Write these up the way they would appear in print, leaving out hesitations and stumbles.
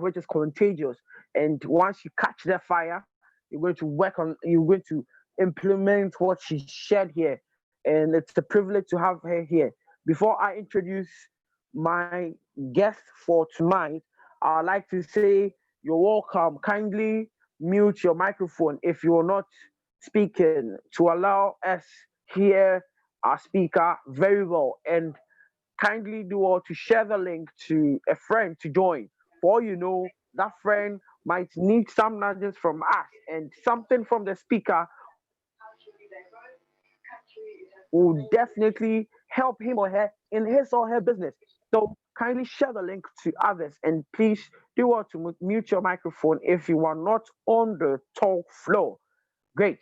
which is contagious. And once you catch that fire, you're going to implement what she shared here. And it's a privilege to have her here. Before I introduce my guest for tonight, I'd like to say you're welcome. Kindly mute your microphone if you're not speaking to allow us hear our speaker very well. And kindly do all to share the link to a friend to join. For all you know, that friend might need some nudges from us and something from the speaker will definitely help him or her in his or her business. So kindly share the link to others and please do want to mute your microphone if you are not on the talk floor. Great.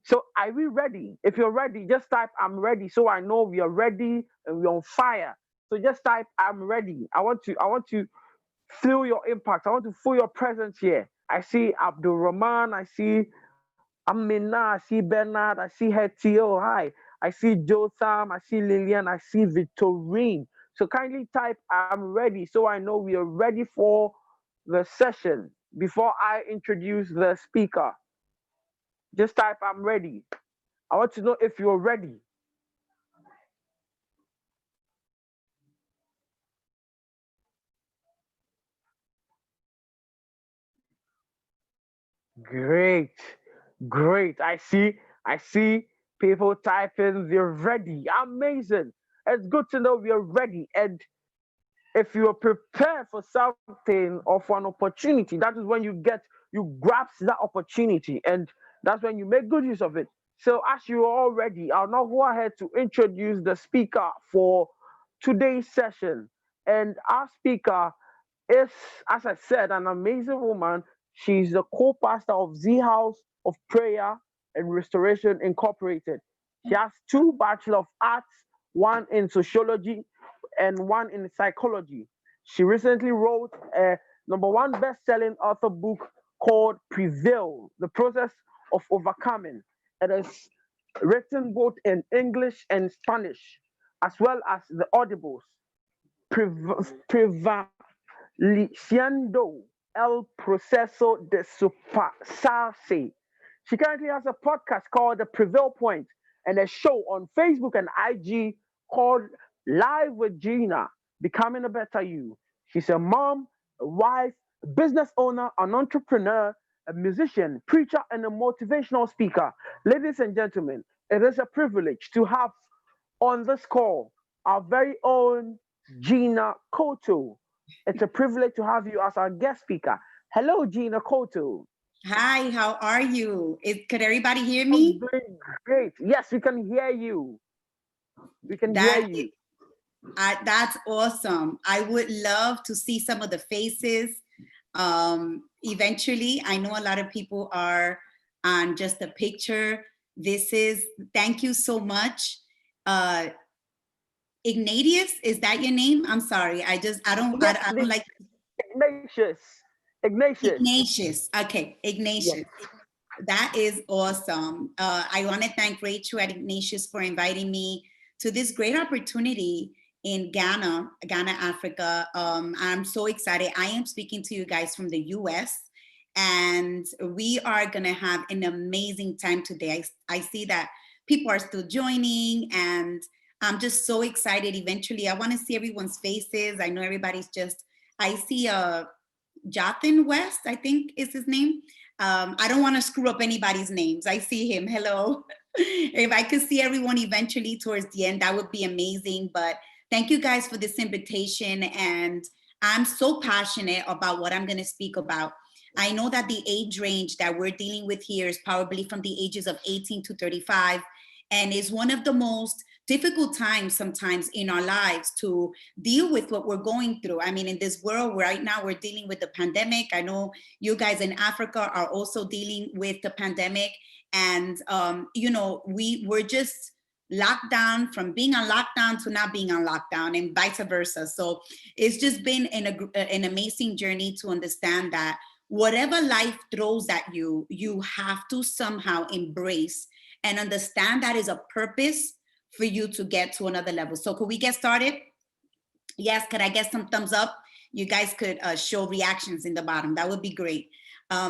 So are we ready? If you're ready, just type I'm ready so I know we are ready and we're on fire. So just type I'm ready. I want to feel your impact. I want to feel your presence here. I see Abdul Rahman, I see Amina, I see Bernard, I see Hetty. Oh, hi. I see Jotham, I see Lillian, I see Victorine. So kindly type I'm ready so I know we are ready for the session. Before I introduce the speaker, just type I'm ready. I want to know if you're ready. Great, great. I see people typing they're ready. Amazing. It's good to know we are ready. And if you are prepared for something or for an opportunity, that is when you grasp that opportunity and that's when you make good use of it. So as you are all ready, I'll now go ahead to introduce the speaker for today's session. And our speaker is, as I said, an amazing woman. She's the co-pastor of zHouse of Prayer and Restoration Incorporated. She has two Bachelor of Arts, one in Sociology and one in psychology. She recently wrote a number one best-selling author book called Prevail, The Process of Overcoming. It is written both in English and Spanish, as well as the audibles. Prevaleciendo el Proceso de Supersarse. She currently has a podcast called The Prevail Point and a show on Facebook and IG called Live with Gina, Becoming a Better You. She's a mom, a wife, a business owner, an entrepreneur, a musician, preacher, and a motivational speaker. Ladies and gentlemen, it is a privilege to have on this call our very own Gina Cotto. It's a privilege to have you as our guest speaker. Hello, Gina Cotto. Hi, how are you? Could everybody hear I'm me? doing great. Yes, we can hear you. We can hear That you. that's awesome. I would love to see some of the faces. Eventually, I know a lot of people are on just a picture. Thank you so much. Uh, Ignatius, is that your name? I'm sorry. Yes, I don't like Ignatius. Ignatius. Ignatius. Okay, Yes. Ignatius. That is awesome. I want to thank Rachel at Ignatius for inviting me to this great opportunity in Ghana, Africa. I'm so excited. I am speaking to you guys from the US, and we are going to have an amazing time today. I see that people are still joining, and I'm just so excited. Eventually, I want to see everyone's faces. I know everybody's I see Jothan West, I think is his name. I don't want to screw up anybody's names. I see him. Hello. If I could see everyone eventually towards the end, that would be amazing. But thank you guys for this invitation. And I'm so passionate about what I'm going to speak about. I know that the age range that we're dealing with here is probably from the ages of 18 to 35 and is one of the most difficult times sometimes in our lives to deal with what we're going through. I mean, in this world right now, we're dealing with the pandemic. I know you guys in Africa are also dealing with the pandemic. And, we're just locked down from being on lockdown to not being on lockdown and vice versa. So it's just been an amazing journey to understand that whatever life throws at you, you have to somehow embrace and understand that is a purpose for you to get to another level. So could we get started? Yes, could I get some thumbs up You guys could show reactions in the bottom. That would be great.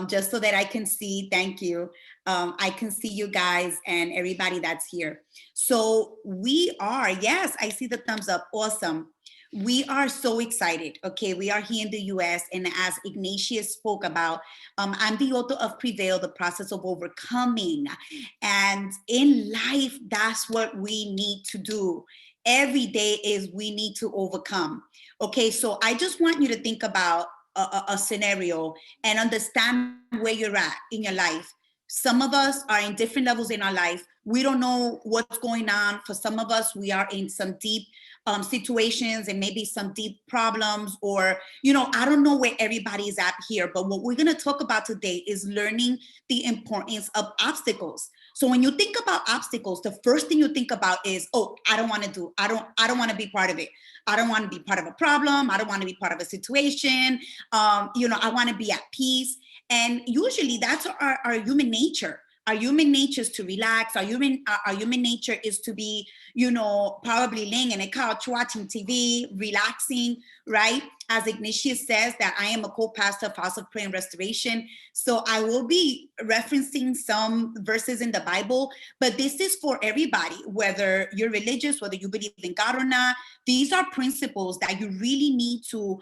Just so that I can see, thank you. I can see you guys and everybody that's here. So we are, yes, I see the thumbs up. Awesome. We are so excited. Okay, we are here in the US, and as Ignatius spoke about, I'm the author of Prevail, the process of overcoming. And in life, that's what we need to do. Every day is we need to overcome. Okay, so I just want you to think about a scenario and understand where you're at in your life. Some of us are in different levels in our life. We don't know what's going on. For some of us, we are in some deep situations and maybe some deep problems, or, you know, I don't know where everybody is at here. But what we're going to talk about today is learning the importance of obstacles. So when you think about obstacles, the first thing you think about is, oh, I don't want to be part of it. I don't want to be part of a problem. I don't want to be part of a situation. You know, I want to be at peace. And usually that's our human nature. Our human nature is to relax. Our human nature is to be, you know, probably laying in a couch, watching TV, relaxing, right? As Ignatius says, that I am a co-pastor of House of Prayer and Restoration. So I will be referencing some verses in the Bible, but this is for everybody, whether you're religious, whether you believe in God or not. These are principles that you really need to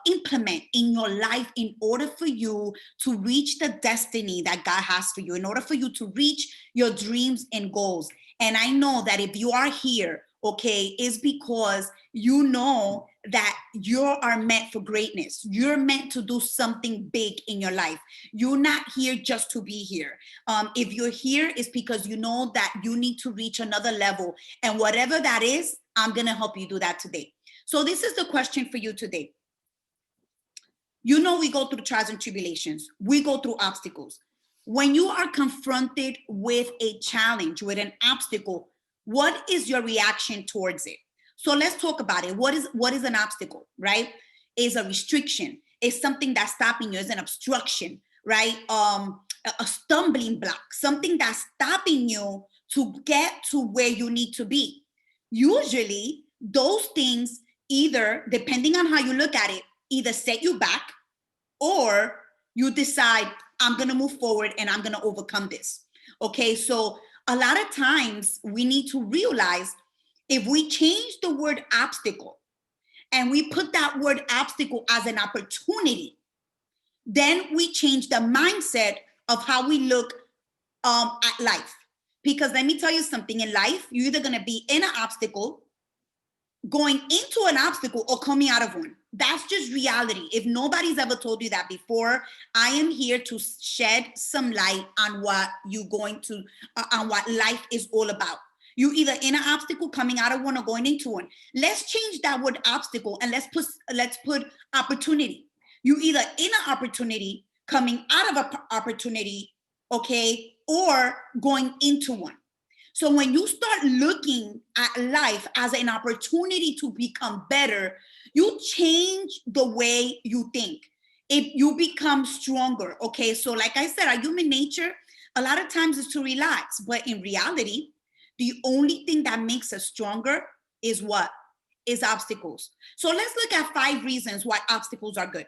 implement in your life in order for you to reach the destiny that God has for you, in order for you to reach your dreams and goals. And I know that if you are here, okay, is because you know that you are meant for greatness. You're meant to do something big in your life. You're not here just to be here. If you're here, it's because you know that you need to reach another level. And whatever that is, I'm going to help you do that today. So this is the question for you today. You know, we go through trials and tribulations. We go through obstacles. When you are confronted with a challenge, with an obstacle, what is your reaction towards it? So let's talk about it. What is an obstacle, right? Is a restriction. It's something that's stopping you. It's an obstruction, right? A stumbling block, something that's stopping you to get to where you need to be. Usually, those things either, depending on how you look at it, either set you back or you decide, I'm going to move forward and I'm going to overcome this. Okay, so a lot of times we need to realize if we change the word obstacle and we put that word obstacle as an opportunity, then we change the mindset of how we look at life. Because let me tell you something, in life, you're either going to be in an obstacle, going into an obstacle, or coming out of one. That's just reality. If nobody's ever told you that before, I am here to shed some light on what you're going to, on what life is all about. You either in an obstacle, coming out of one, or going into one. Let's change that word obstacle and let's put opportunity. You either in an opportunity, coming out of an opportunity, okay, or going into one. So when you start looking at life as an opportunity to become better, you change the way you think. You become stronger, okay? So like I said, our human nature, a lot of times is to relax, but in reality, the only thing that makes us stronger is what? Is obstacles. So let's look at 5 reasons why obstacles are good.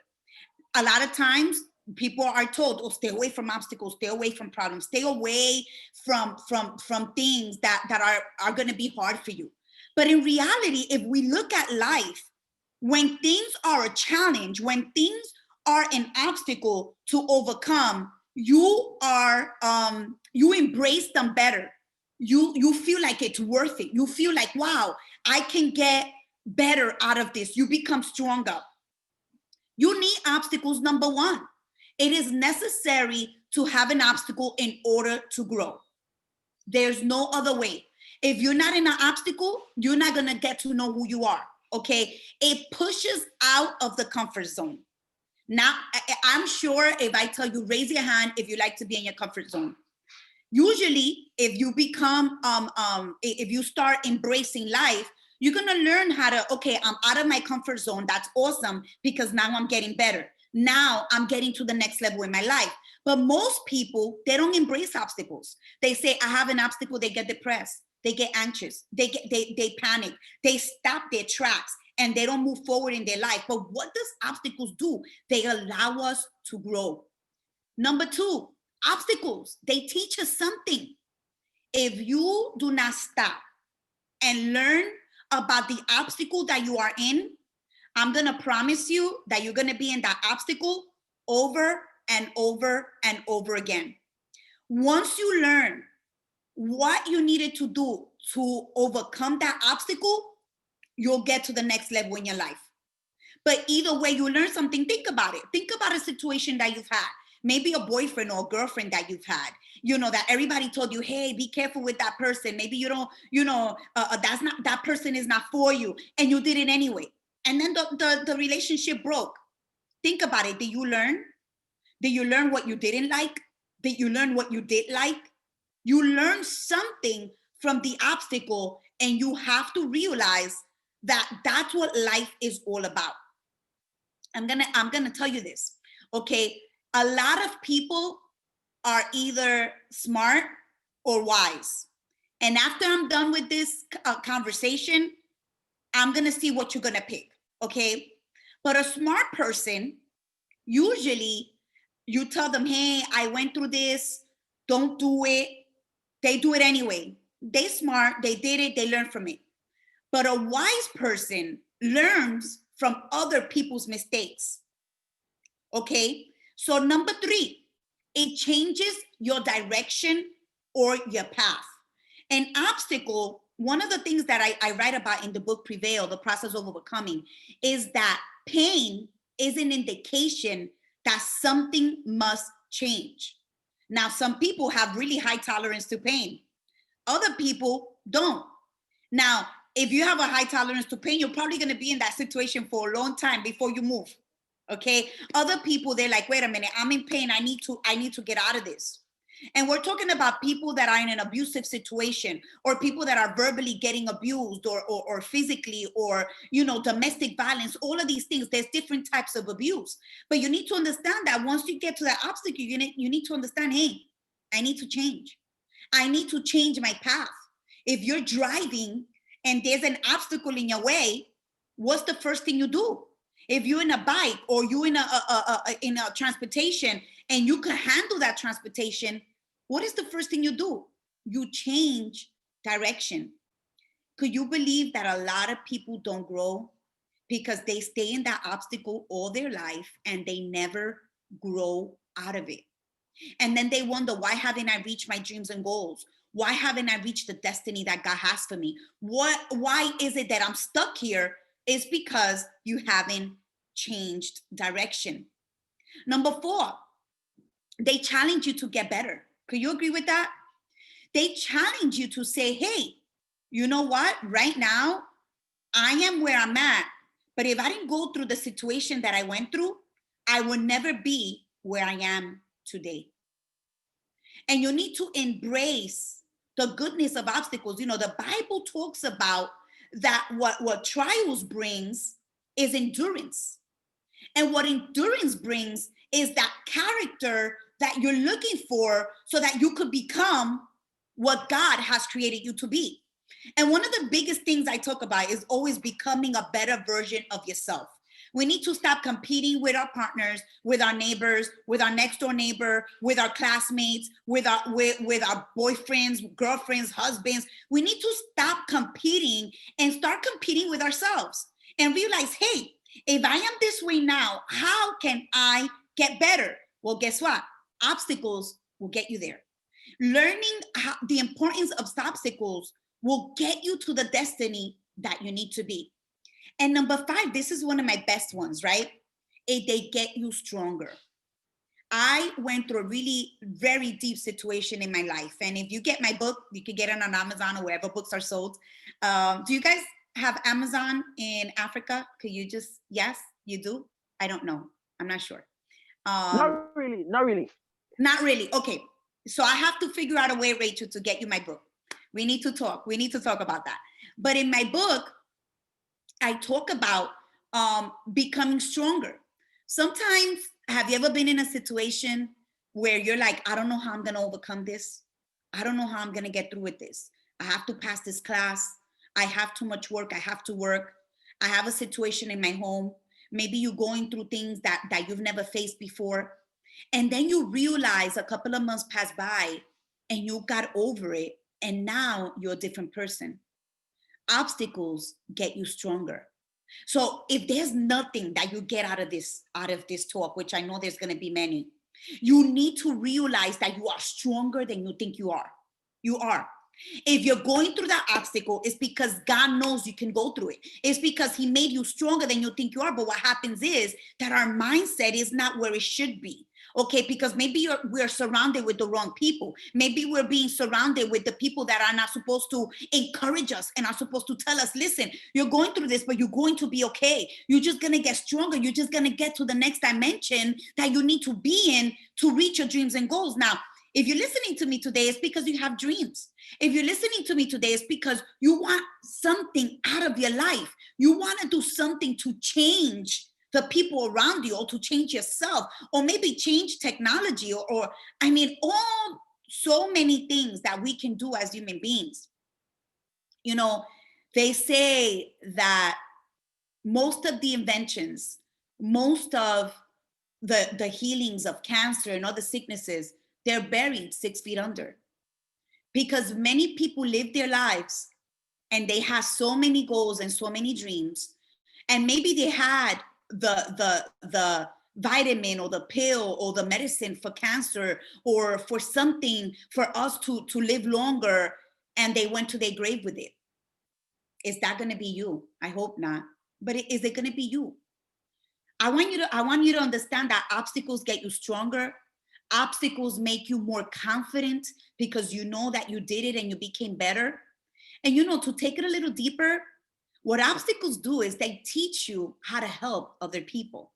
A lot of times, people are told, oh, stay away from obstacles, stay away from problems, stay away from things that are going to be hard for you. But in reality, if we look at life, when things are a challenge, when things are an obstacle to overcome, you embrace them better. You feel like it's worth it. You feel like, wow, I can get better out of this. You become stronger. You need obstacles. Number 1, it is necessary to have an obstacle in order to grow. There's no other way. If you're not in an obstacle, you're not going to get to know who you are. Okay. It pushes out of the comfort zone. Now, I'm sure if I tell you, raise your hand if you like to be in your comfort zone. Usually, if you become, if you start embracing life, you're going to learn how to, okay, I'm out of my comfort zone. That's awesome, because now I'm getting better. Now I'm getting to the next level in my life. But most people, they don't embrace obstacles. They say, I have an obstacle. They get depressed. They get anxious. They panic. They stop their tracks. and they don't move forward in their life. But what does obstacles do? They allow us to grow. Number two, obstacles, they teach us something. If you do not stop and learn about the obstacle that you are in, I'm going to promise you that you're going to be in that obstacle over and over and over again. Once you learn what you needed to do to overcome that obstacle, you'll get to the next level in your life. But either way you learn something, think about it. Think about a situation that you've had. Maybe a boyfriend or a girlfriend that you've had, that everybody told you, hey, be careful with that person. Maybe you don't, that person is not for you. And you did it anyway. And then the relationship broke. Think about it. Did you learn? Did you learn what you didn't like? Did you learn what you did like? You learned something from the obstacle, and you have to realize that that's what life is all about. I'm gonna tell you this, okay? A lot of people are either smart or wise. And after I'm done with this conversation, I'm gonna see what you're gonna pick, okay? But a smart person, usually you tell them, hey, I went through this, don't do it. They do it anyway. They smart, they did it, they learn from it. But a wise person learns from other people's mistakes. Okay? So number three, it changes your direction or your path. An obstacle, one of the things that I write about in the book Prevail, the process of overcoming, is that pain is an indication that something must change. Now, some people have really high tolerance to pain. Other people don't. Now, if you have a high tolerance to pain, you're probably going to be in that situation for a long time before you move. Okay. Other people, they're like, wait a minute, I'm in pain. I need to get out of this. And we're talking about people that are in an abusive situation, or people that are verbally getting abused, or physically, or, domestic violence, all of these things. There's different types of abuse. But you need to understand that once you get to that obstacle, you need to understand, hey, I need to change. I need to change my path. If you're driving and there's an obstacle in your way, what's the first thing you do? If you're in a bike, or you're in a transportation and you can handle that transportation, what is the first thing you do? You change direction. Could you believe that a lot of people don't grow because they stay in that obstacle all their life and they never grow out of it? And then they wonder, why haven't I reached my dreams and goals? Why haven't I reached the destiny that God has for me? Why is it that I'm stuck here? It's because you haven't changed direction. Number four, they challenge you to get better. Could you agree with that? They challenge you to say, hey, you know what? Right now, I am where I'm at. But if I didn't go through the situation that I went through, I would never be where I am today. And you need to embrace the goodness of obstacles. The Bible talks about that what trials brings is endurance. And what endurance brings is that character that you're looking for so that you could become what God has created you to be. And one of the biggest things I talk about is always becoming a better version of yourself. We need to stop competing with our partners, with our neighbors, with our next door neighbor, with our classmates, with our boyfriends, girlfriends, husbands. We need to stop competing and start competing with ourselves and realize, hey, if I am this way now, how can I get better? Well, guess what? Obstacles will get you there. Learning the importance of obstacles will get you to the destiny that you need to be. And number five, this is one of my best ones, right? They get you stronger. I went through a really very deep situation in my life. And if you get my book, you can get it on Amazon or wherever books are sold. Do you guys have Amazon in Africa? Could you just, yes, you do? I don't know. I'm not sure. Not really. Not really. Okay. So I have to figure out a way, Rachel, to get you my book. We need to talk. We need to talk about that. But in my book, I talk about becoming stronger. Sometimes, have you ever been in a situation where you're like, I don't know how I'm going to overcome this. I don't know how I'm going to get through with this. I have to pass this class. I have too much work. I have to work. I have a situation in my home. Maybe you're going through things that you've never faced before. And then you realize a couple of months pass by and you got over it. And now you're a different person. Obstacles get you stronger. So if there's nothing that you get out of this talk, which I know there's going to be many, you need to realize that you are stronger than you think you are. You are. If you're going through that obstacle, it's because God knows you can go through it. It's because he made you stronger than you think you are. But what happens is that our mindset is not where it should be. Okay, because maybe we're surrounded with the wrong people. Maybe we're being surrounded with the people that are not supposed to encourage us and are supposed to tell us, listen, you're going through this, but you're going to be okay. You're just going to get stronger. You're just going to get to the next dimension that you need to be in to reach your dreams and goals. Now, if you're listening to me today, it's because you have dreams. If you're listening to me today, it's because you want something out of your life. You want to do something to change the people around you, or to change yourself, or maybe change technology, or I mean, all so many things that we can do as human beings. You know, they say that most of the inventions, most of the healings of cancer and other sicknesses, they're buried 6 feet under, because many people live their lives and they have so many goals and so many dreams, and maybe they had the vitamin or the pill or the medicine for cancer or for something for us to live longer, and they went to their grave with it. Is that going to be you? I hope not. But is it going to be you? I want you to understand that obstacles get you stronger. Obstacles make you more confident because you know that you did it and you became better. And to take it a little deeper, what obstacles do is they teach you how to help other people.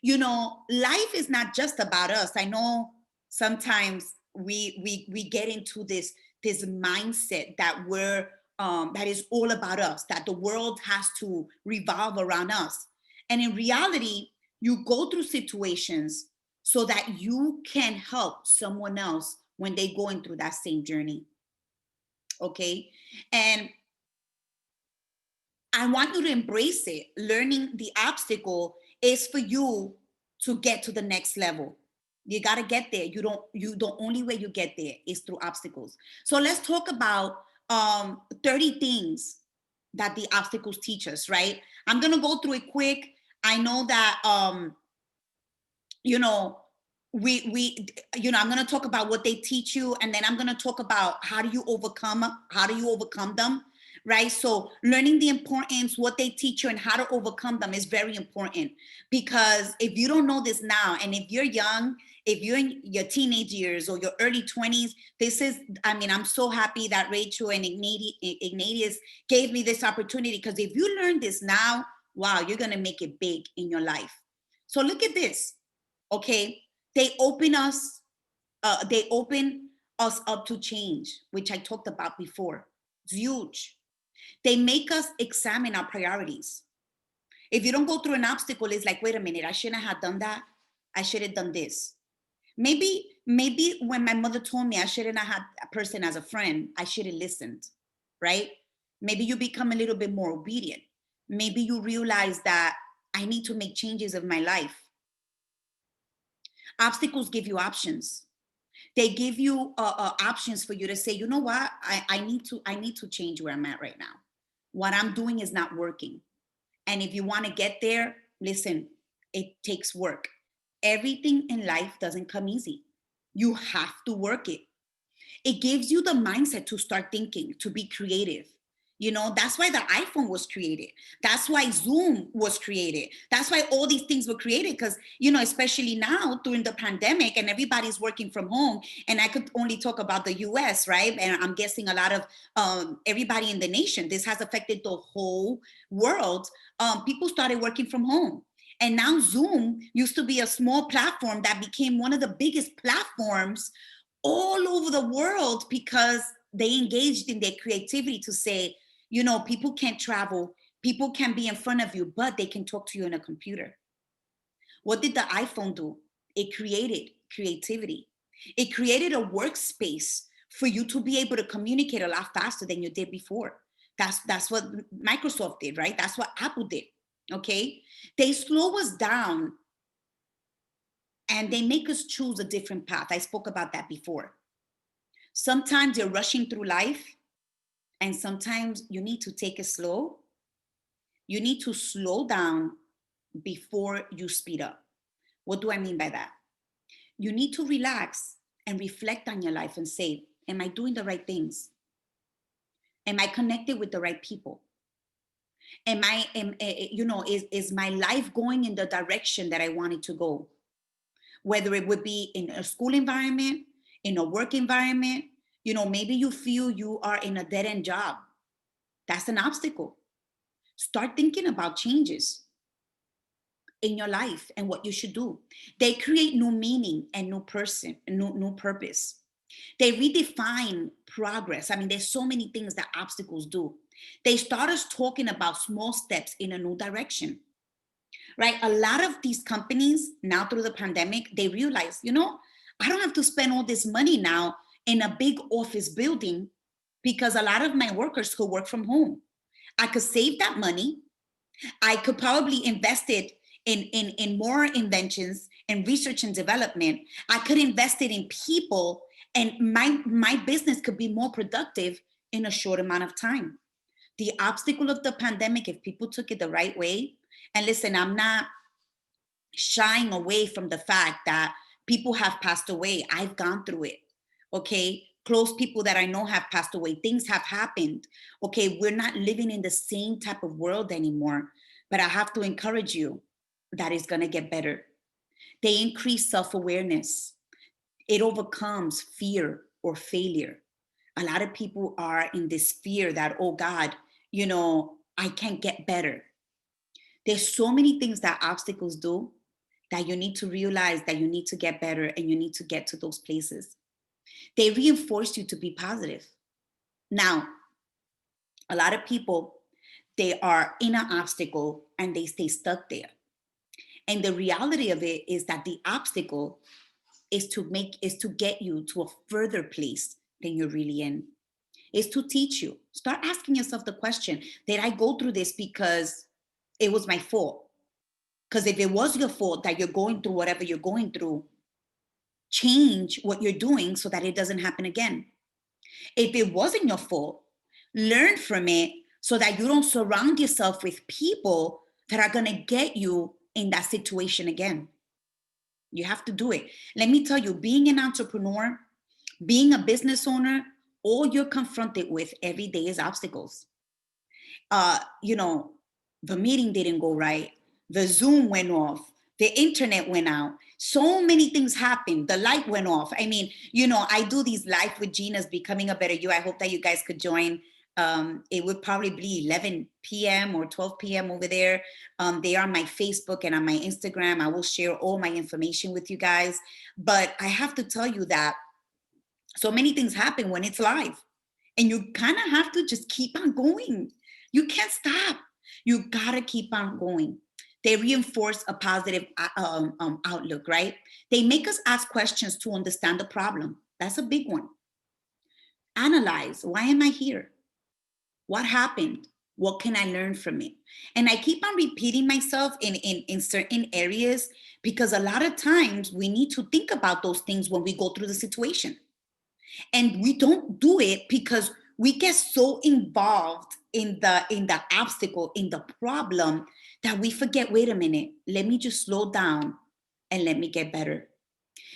Life is not just about us. I know sometimes we get into this mindset that is all about us, that the world has to revolve around us. And in reality, you go through situations so that you can help someone else when they're going through that same journey. Okay. And I want you to embrace it. Learning the obstacle is for you to get to the next level. You got to get there. The only way you get there is through obstacles. So let's talk about 30 things that the obstacles teach us, right? I'm going to go through it quick. I know that, I'm going to talk about what they teach you, and then I'm going to talk about how do you overcome them, right? So learning the importance, what they teach you, and how to overcome them is very important, because if you don't know this now, and if you're young, if you're in your teenage years or your early 20s, I'm so happy that Rachel and Ignatius gave me this opportunity, because if you learn this now, wow, you're going to make it big in your life. So look at this, okay? They open us up to change, which I talked about before. It's huge. They make us examine our priorities. If you don't go through an obstacle, it's like, wait a minute, I shouldn't have done that. I should have done this. Maybe when my mother told me I shouldn't have had a person as a friend, I should have listened, right? Maybe you become a little bit more obedient. Maybe you realize that I need to make changes in my life. Obstacles give you options. They give you options for you to say, you know what, I need to change where I'm at right now. What I'm doing is not working. And if you want to get there, listen, it takes work. Everything in life doesn't come easy. You have to work it. It gives you the mindset to start thinking, to be creative. That's why the iPhone was created. That's why Zoom was created. That's why all these things were created, because, especially now during the pandemic and everybody's working from home. And I could only talk about the US, right? And I'm guessing a lot of everybody in the nation, this has affected the whole world. People started working from home. And now Zoom used to be a small platform that became one of the biggest platforms all over the world, because they engaged in their creativity to say, people can't travel, people can be in front of you, but they can talk to you in a computer. What did the iPhone do? It created creativity. It created a workspace for you to be able to communicate a lot faster than you did before. That's what Microsoft did, right? That's what Apple did. Okay, they slow us down and they make us choose a different path. I spoke about that before. Sometimes you're rushing through life, and sometimes you need to take it slow. You need to slow down before you speed up. What do I mean by that? You need to relax and reflect on your life and say, am I doing the right things? Am I connected with the right people? Is my life going in the direction that I want it to go? Whether it would be in a school environment, in a work environment, maybe you feel you are in a dead-end job. That's an obstacle. Start thinking about changes in your life and what you should do. They create new meaning and new purpose. They redefine progress. I mean, there's so many things that obstacles do. They start us talking about small steps in a new direction, right? A lot of these companies now through the pandemic, they realize, I don't have to spend all this money now in a big office building because a lot of my workers could work from home. I could save that money. I could probably invest it in more inventions and research and development. I could invest it in people, and my business could be more productive in a short amount of time. The obstacle of the pandemic, if people took it the right way, and listen, I'm not shying away from the fact that people have passed away. I've gone through it. Okay. Close people that I know have passed away. Things have happened. Okay. We're not living in the same type of world anymore. But I have to encourage you that it's going to get better. They increase self-awareness. It overcomes fear or failure. A lot of people are in this fear that, oh God, I can't get better. There's so many things that obstacles do that you need to realize that you need to get better and you need to get to those places. They reinforce you to be positive. Now, a lot of people, they are in an obstacle and they stay stuck there. And the reality of it is that the obstacle is to get you to a further place than you're really in. Is to teach you. Start asking yourself the question, did I go through this because it was my fault? Because if it was your fault that you're going through whatever you're going through, change what you're doing so that it doesn't happen again. If it wasn't your fault, learn from it so that you don't surround yourself with people that are going to get you in that situation again. You have to do it. Let me tell you, being an entrepreneur, being a business owner, all you're confronted with every day is obstacles. The meeting didn't go right. The Zoom went off. The internet went out. So many things happened. The light went off. I mean, I do these live with JINA's Becoming a Better You. I hope that you guys could join. It would probably be 11 p.m. or 12 p.m. over there. They are on my Facebook and on my Instagram. I will share all my information with you guys. But I have to tell you that so many things happen when it's live. And you kind of have to just keep on going. You can't stop. You gotta keep on going. They reinforce a positive outlook, right? They make us ask questions to understand the problem. That's a big one. Analyze, why am I here? What happened? What can I learn from it? And I keep on repeating myself in certain areas because a lot of times we need to think about those things when we go through the situation. And we don't do it because we get so involved in the obstacle, in the problem, that we forget, wait a minute, let me just slow down and let me get better.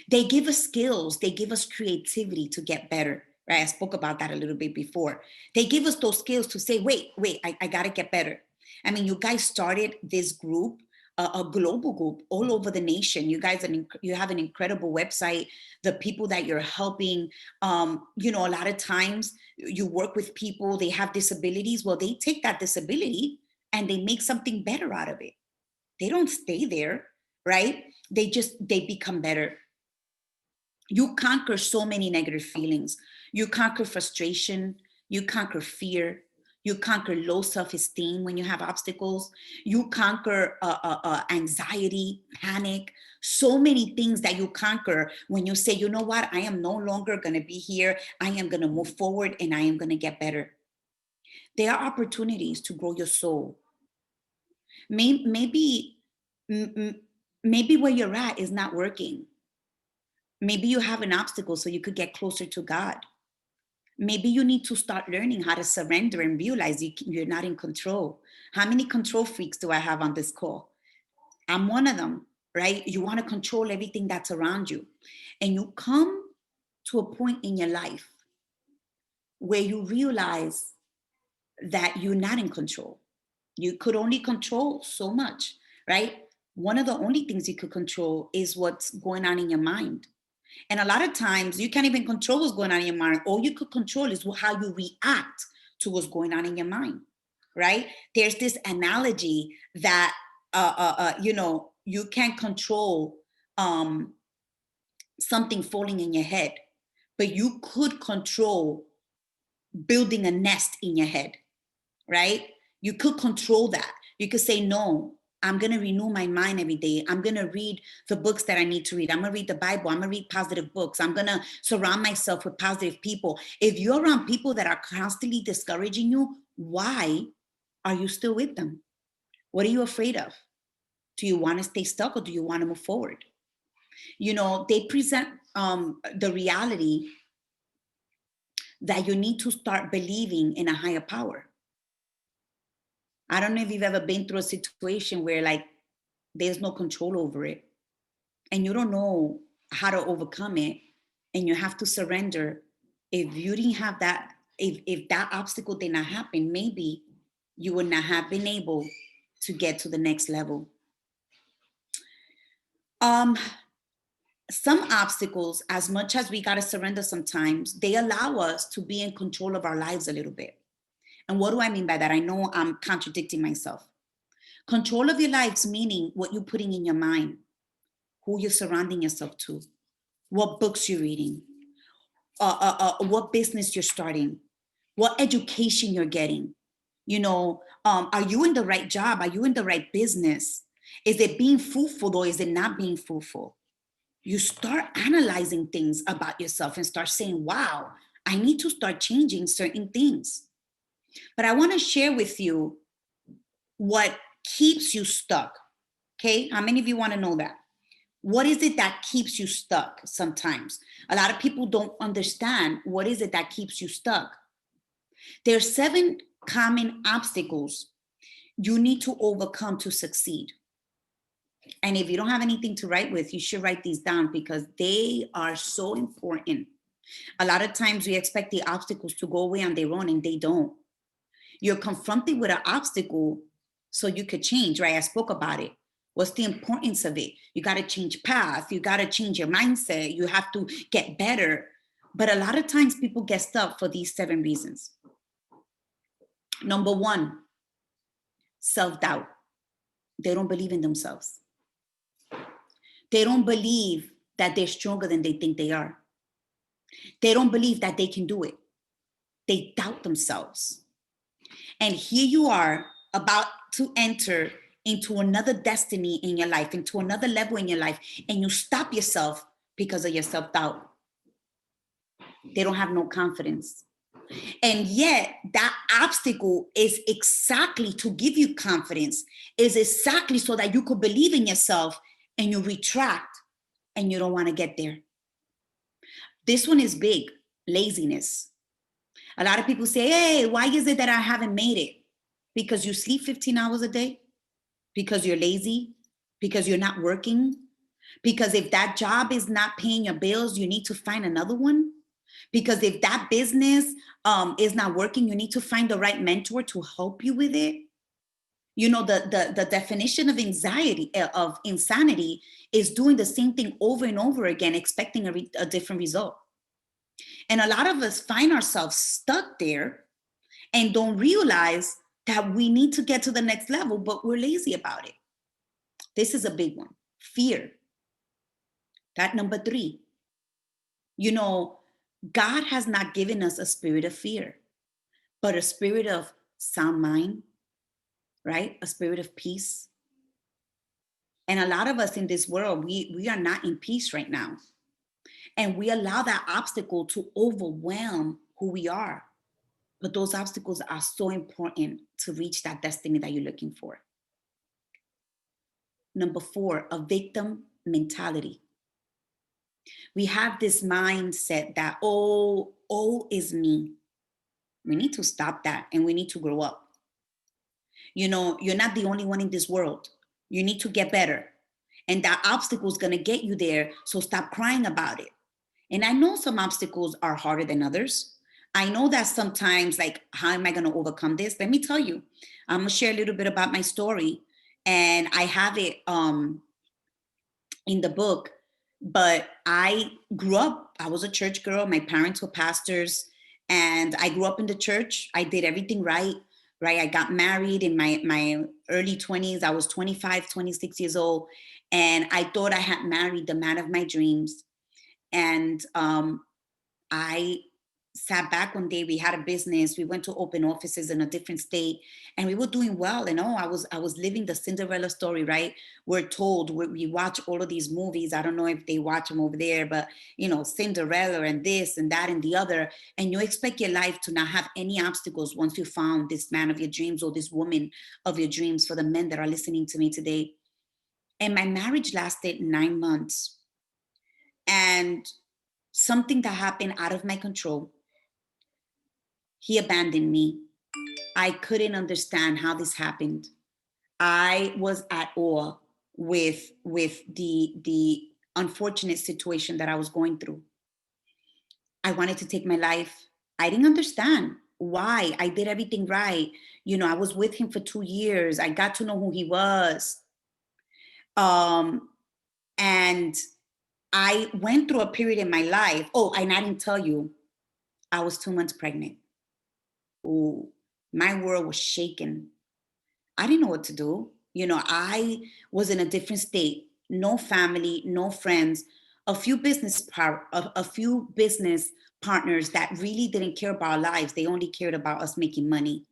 They give us skills, they give us creativity to get better, right? I spoke about that a little bit before. They give us those skills to say, wait, I gotta get better. I mean, you guys started this group, a global group all over the nation. You guys, you have an incredible website. The people that you're helping, a lot of times you work with people, they have disabilities. Well, they take that disability and they make something better out of it. They don't stay there, right? They become better. You conquer so many negative feelings. You conquer frustration. You conquer fear. You conquer low self-esteem when you have obstacles. You conquer anxiety, panic, so many things that you conquer when you say, you know what, I am no longer going to be here. I am going to move forward and I am going to get better. There are opportunities to grow your soul. Maybe, maybe where you're at is not working. Maybe you have an obstacle so you could get closer to God. Maybe you need to start learning how to surrender and realize you're not in control. How many control freaks do I have on this call? I'm one of them, right? You want to control everything that's around you. And you come to a point in your life where you realize that you're not in control. You could only control so much, right? One of the only things you could control is what's going on in your mind. And a lot of times you can't even control what's going on in your mind. All you could control is how you react to what's going on in your mind, right? There's this analogy that, you can't control something falling in your head, but you could control building a nest in your head, right? You could control that. You could say, no, I'm going to renew my mind every day. I'm going to read the books that I need to read. I'm going to read the Bible. I'm going to read positive books. I'm going to surround myself with positive people. If you're around people that are constantly discouraging you, why are you still with them? What are you afraid of? Do you want to stay stuck or do you want to move forward? They present the reality that you need to start believing in a higher power. I don't know if you've ever been through a situation where like there's no control over it and you don't know how to overcome it and you have to surrender. If you didn't have that, if that obstacle did not happen, maybe you would not have been able to get to the next level. Some obstacles, as much as we got to surrender sometimes, they allow us to be in control of our lives a little bit. And what do I mean by that? I know I'm contradicting myself. Control of your lives, meaning what you're putting in your mind, who you're surrounding yourself to, what books you're reading, what business you're starting, what education you're getting. Are you in the right job? Are you in the right business? Is it being fruitful or is it not being fruitful? You start analyzing things about yourself and start saying, wow, I need to start changing certain things. But I want to share with you what keeps you stuck. Okay, how many of you want to know that? What is it that keeps you stuck sometimes? A lot of people don't understand what is it that keeps you stuck. There are 7 common obstacles you need to overcome to succeed. And if you don't have anything to write with, you should write these down because they are so important. A lot of times we expect the obstacles to go away on their own and they don't. You're confronted with an obstacle so you could change, right? I spoke about it. What's the importance of it? You got to change path. You got to change your mindset. You have to get better. But a lot of times people get stuck for these 7 reasons. Number 1, self-doubt. They don't believe in themselves. They don't believe that they're stronger than they think they are. They don't believe that they can do it. They doubt themselves. And here you are about to enter into another destiny in your life, into another level in your life, and you stop yourself because of your self-doubt. They don't have no confidence. And yet that obstacle is exactly to give you confidence, is exactly so that you could believe in yourself and you retract and you don't want to get there. This one is big, laziness. A lot of people say, hey, why is it that I haven't made it? Because you sleep 15 hours a day? Because you're lazy? Because you're not working? Because if that job is not paying your bills, you need to find another one? Because if that business is not working, you need to find the right mentor to help you with it. The definition of insanity is doing the same thing over and over again, expecting a different result. And a lot of us find ourselves stuck there and don't realize that we need to get to the next level, but we're lazy about it. This is a big one. Fear. That number 3. God has not given us a spirit of fear, but a spirit of sound mind, right? A spirit of peace. And a lot of us in this world, we are not in peace right now. And we allow that obstacle to overwhelm who we are. But those obstacles are so important to reach that destiny that you're looking for. Number 4, a victim mentality. We have this mindset that, oh is me. We need to stop that and we need to grow up. You know, you're not the only one in this world. You need to get better. And that obstacle is going to get you there. So stop crying about it. And I know some obstacles are harder than others. I know that sometimes, like, how am I going to overcome this? Let me tell you, I'm going to share a little bit about my story. And I have it in the book. But I grew up, I was a church girl. My parents were pastors. And I grew up in the church. I did everything right. Right. I got married in my early 20s. I was 25, 26 years old. And I thought I had married the man of my dreams. And I sat back one day. We had a business. We went to open offices in a different state, and we were doing well. And I was living the Cinderella story, right? We're told, we watch all of these movies. I don't know if they watch them over there, but you know, Cinderella and this and that and the other. And you expect your life to not have any obstacles once you found this man of your dreams or this woman of your dreams. For the men that are listening to me today, and my marriage lasted 9 months, and something that happened out of my control. He abandoned me. I couldn't understand how this happened. I was at awe with the unfortunate situation that I was going through. I wanted to take my life. I didn't understand why. I did everything right. You know, I was with him for 2 years. I got to know who he was. And I went through a period in my life. Oh, and I didn't tell you, I was 2 months pregnant. Oh, my world was shaken. I didn't know what to do. You know, I was in a different state, no family, no friends, a few business partners that really didn't care about our lives. They only cared about us making money.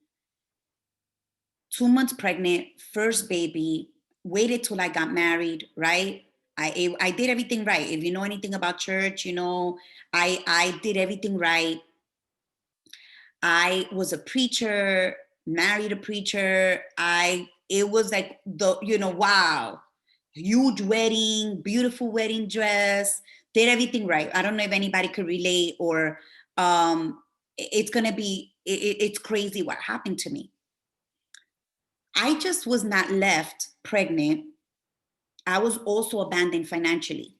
2 months pregnant, first baby, waited till I got married, right? I did everything right. If you know anything about church, you know, I did everything right. I was a preacher, married a preacher. It was like wow, huge wedding, beautiful wedding dress, did everything right. I don't know if anybody could relate, or it's gonna be, it's crazy what happened to me. I just was not left pregnant. I was also abandoned financially.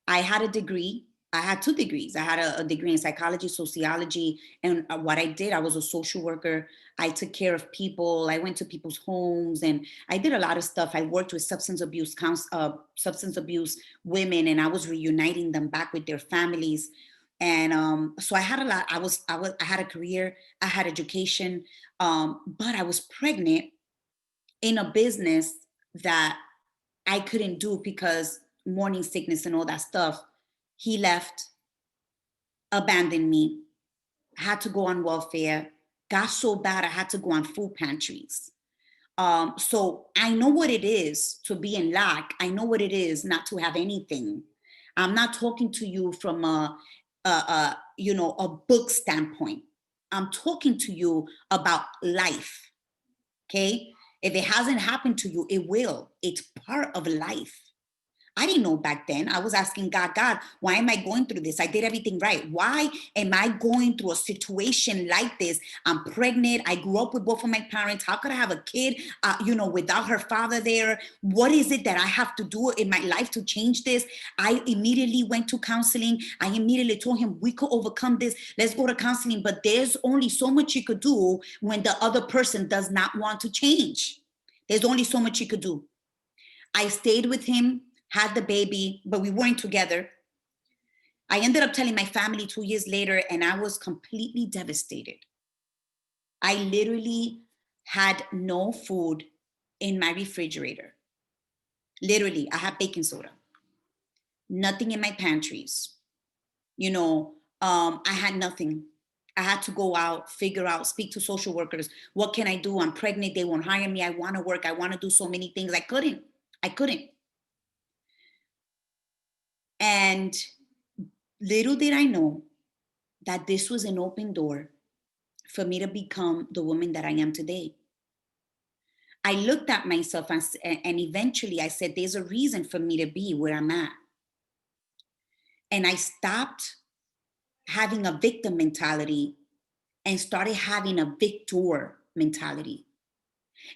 I had a degree. I had 2 degrees. I had a degree in psychology, sociology, and what I did, I was a social worker. I took care of people. I went to people's homes, and I did a lot of stuff. I worked with substance abuse women, and I was reuniting them back with their families. And so I had a lot. I had a career. I had education, but I was pregnant in a business that I couldn't do because morning sickness and all that stuff. He left, abandoned me, had to go on welfare, got so bad I had to go on food pantries. So I know what it is to be in lack. I know what it is not to have anything. I'm not talking to you from a book standpoint. I'm talking to you about life. Okay. If it hasn't happened to you, it will. It's part of life. I didn't know back then. I was asking God, why am I going through this? I did everything right. Why am I going through a situation like this? I'm pregnant. I grew up with both of my parents. How could I have a kid, without her father there? What is it that I have to do in my life to change this? I immediately went to counseling. I immediately told him, we could overcome this. Let's go to counseling. But there's only so much you could do when the other person does not want to change. There's only so much you could do. I stayed with him, had the baby, but we weren't together. I ended up telling my family 2 years later, and I was completely devastated. I literally had no food in my refrigerator. Literally, I had baking soda, nothing in my pantries. I had nothing. I had to go out, figure out, speak to social workers. What can I do? I'm pregnant. They won't hire me. I want to work. I want to do so many things. I couldn't. And little did I know that this was an open door for me to become the woman that I am today. I looked at myself and eventually I said, there's a reason for me to be where I'm at. And I stopped having a victim mentality and started having a victor mentality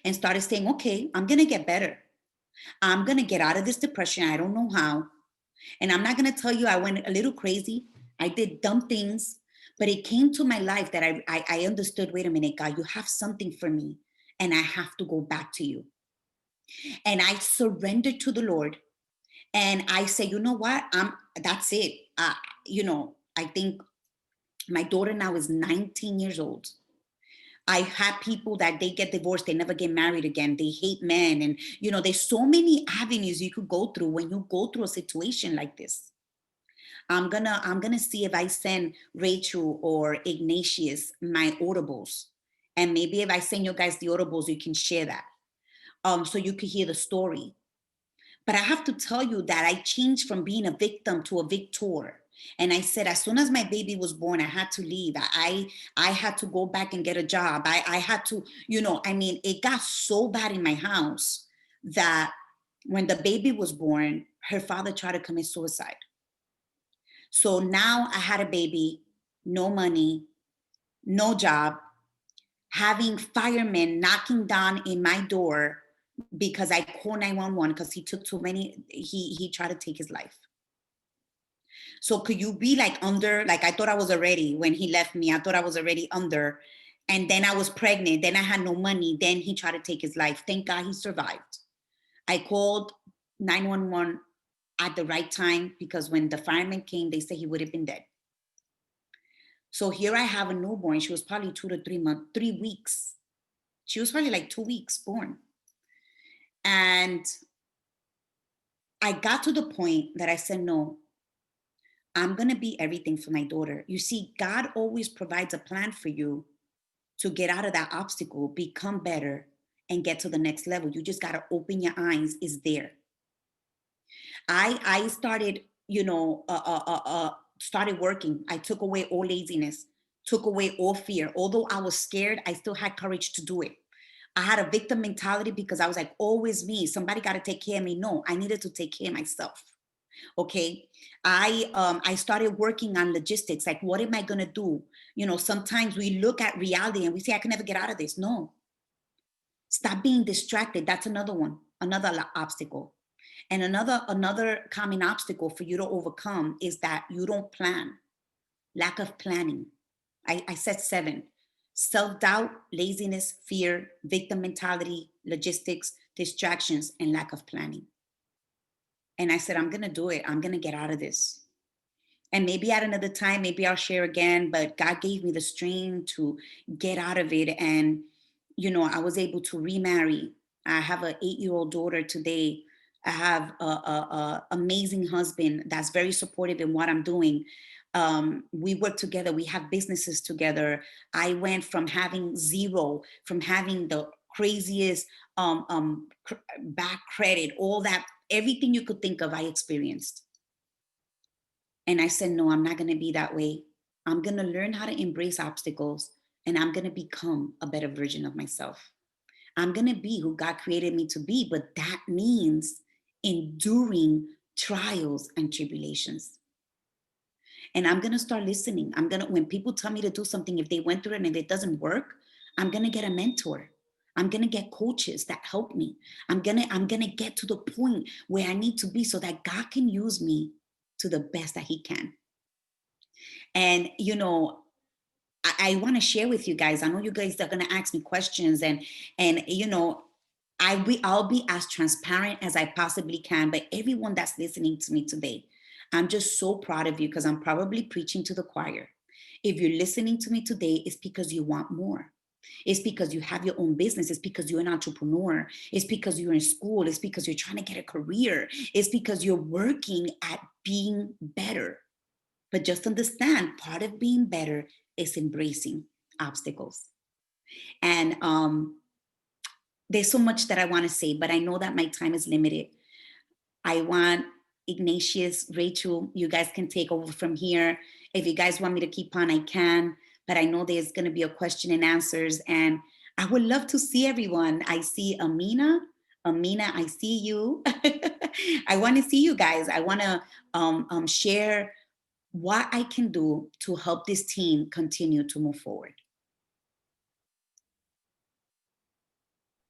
and started saying, okay, I'm going to get better. I'm going to get out of this depression. I don't know how. And I'm not going to tell you I went a little crazy. I did dumb things, but it came to my life that I understood, wait a minute, God, you have something for me and I have to go back to you. And I surrendered to the Lord. And I say, you know what? That's it. I think my daughter now is 19 years old. I had people that they get divorced, they never get married again. They hate men. And, there's so many avenues you could go through when you go through a situation like this. I'm gonna see if I send Rachel or Ignatius my audibles. And maybe if I send you guys the audibles, you can share that. So you could hear the story. But I have to tell you that I changed from being a victim to a victor. And I said, as soon as my baby was born, I had to leave. I had to go back and get a job. I had to, it got so bad in my house that when the baby was born, her father tried to commit suicide. So now I had a baby, no money, no job, having firemen knocking down in my door because I called 911 because he took too many, he tried to take his life. So could you be like under, like I thought I was already, when he left me, I thought I was already under, and then I was pregnant, then I had no money, then he tried to take his life. Thank God he survived. I called 911 at the right time because when the firemen came, they said he would have been dead. So here I have a newborn. She was probably 2 to 3 months, 3 weeks. She was probably like 2 weeks born. And I got to the point that I said, no, I'm going to be everything for my daughter. You see, God always provides a plan for you to get out of that obstacle, become better, and get to the next level. You just got to open your eyes. It's there. I started, started working. I took away all laziness, took away all fear. Although I was scared, I still had courage to do it. I had a victim mentality because I was like, always me. Somebody got to take care of me. No, I needed to take care of myself. Okay. I started working on logistics. Like, what am I going to do? Sometimes we look at reality and we say, I can never get out of this. No. Stop being distracted. That's another one, another obstacle. And another common obstacle for you to overcome is that you don't plan. Lack of planning. I said 7. Self-doubt, laziness, fear, victim mentality, logistics, distractions, and lack of planning. And I said, I'm going to do it. I'm going to get out of this. And maybe at another time, maybe I'll share again, but God gave me the strength to get out of it. And, I was able to remarry. I have an 8-year-old daughter today. I have a amazing husband that's very supportive in what I'm doing. We work together. We have businesses together. I went from having zero, from having the craziest back credit, all that, everything you could think of, I experienced. And I said, no, I'm not going to be that way. I'm going to learn how to embrace obstacles, and I'm going to become a better version of myself. I'm going to be who God created me to be, but that means enduring trials and tribulations. And I'm going to start listening. When people tell me to do something, if they went through it and if it doesn't work, I'm going to get a mentor. I'm going to get coaches that help me. I'm going to get to the point where I need to be so that God can use me to the best that he can. And, I want to share with you guys. I know you guys are going to ask me questions and I'll be as transparent as I possibly can, but everyone that's listening to me today, I'm just so proud of you because I'm probably preaching to the choir. If you're listening to me today, it's because you want more. It's because you have your own business. It's because you're an entrepreneur. It's because you're in school. It's because you're trying to get a career. It's because you're working at being better. But just understand, part of being better is embracing obstacles. And there's so much that I want to say, but I know that my time is limited. I want Ignatius, Rachel, you guys can take over from here. If you guys want me to keep on, I can. but I know there's going to be a question and answers, and I would love to see everyone. I see Amina. Amina, I see you. I want to see you guys. I want to share what I can do to help this team continue to move forward.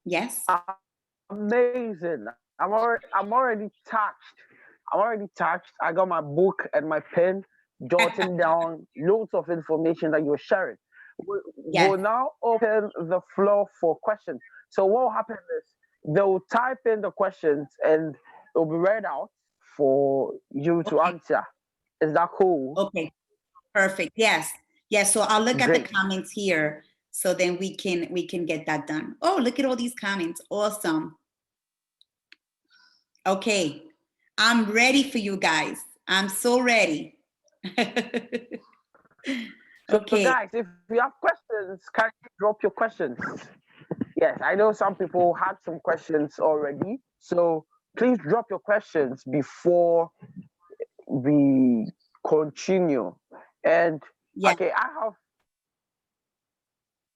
Yes? Amazing. I'm already touched. I'm already touched. I got my book and my pen, jotting down loads of information that you're sharing. Yes. We'll now open the floor for questions. So what will happen is they'll type in the questions and it'll be read out for you to answer. Is that cool? Okay. Perfect. Yes. Yes. So I'll look at the Great. comments here, so then we can get that done. Oh, look at all these comments. Awesome. Okay. I'm ready for you guys. I'm so ready. So Okay. guys, if you have questions, can you drop your questions? Yes, I know some people had some questions already. So please drop your questions before we continue. And Yeah. okay,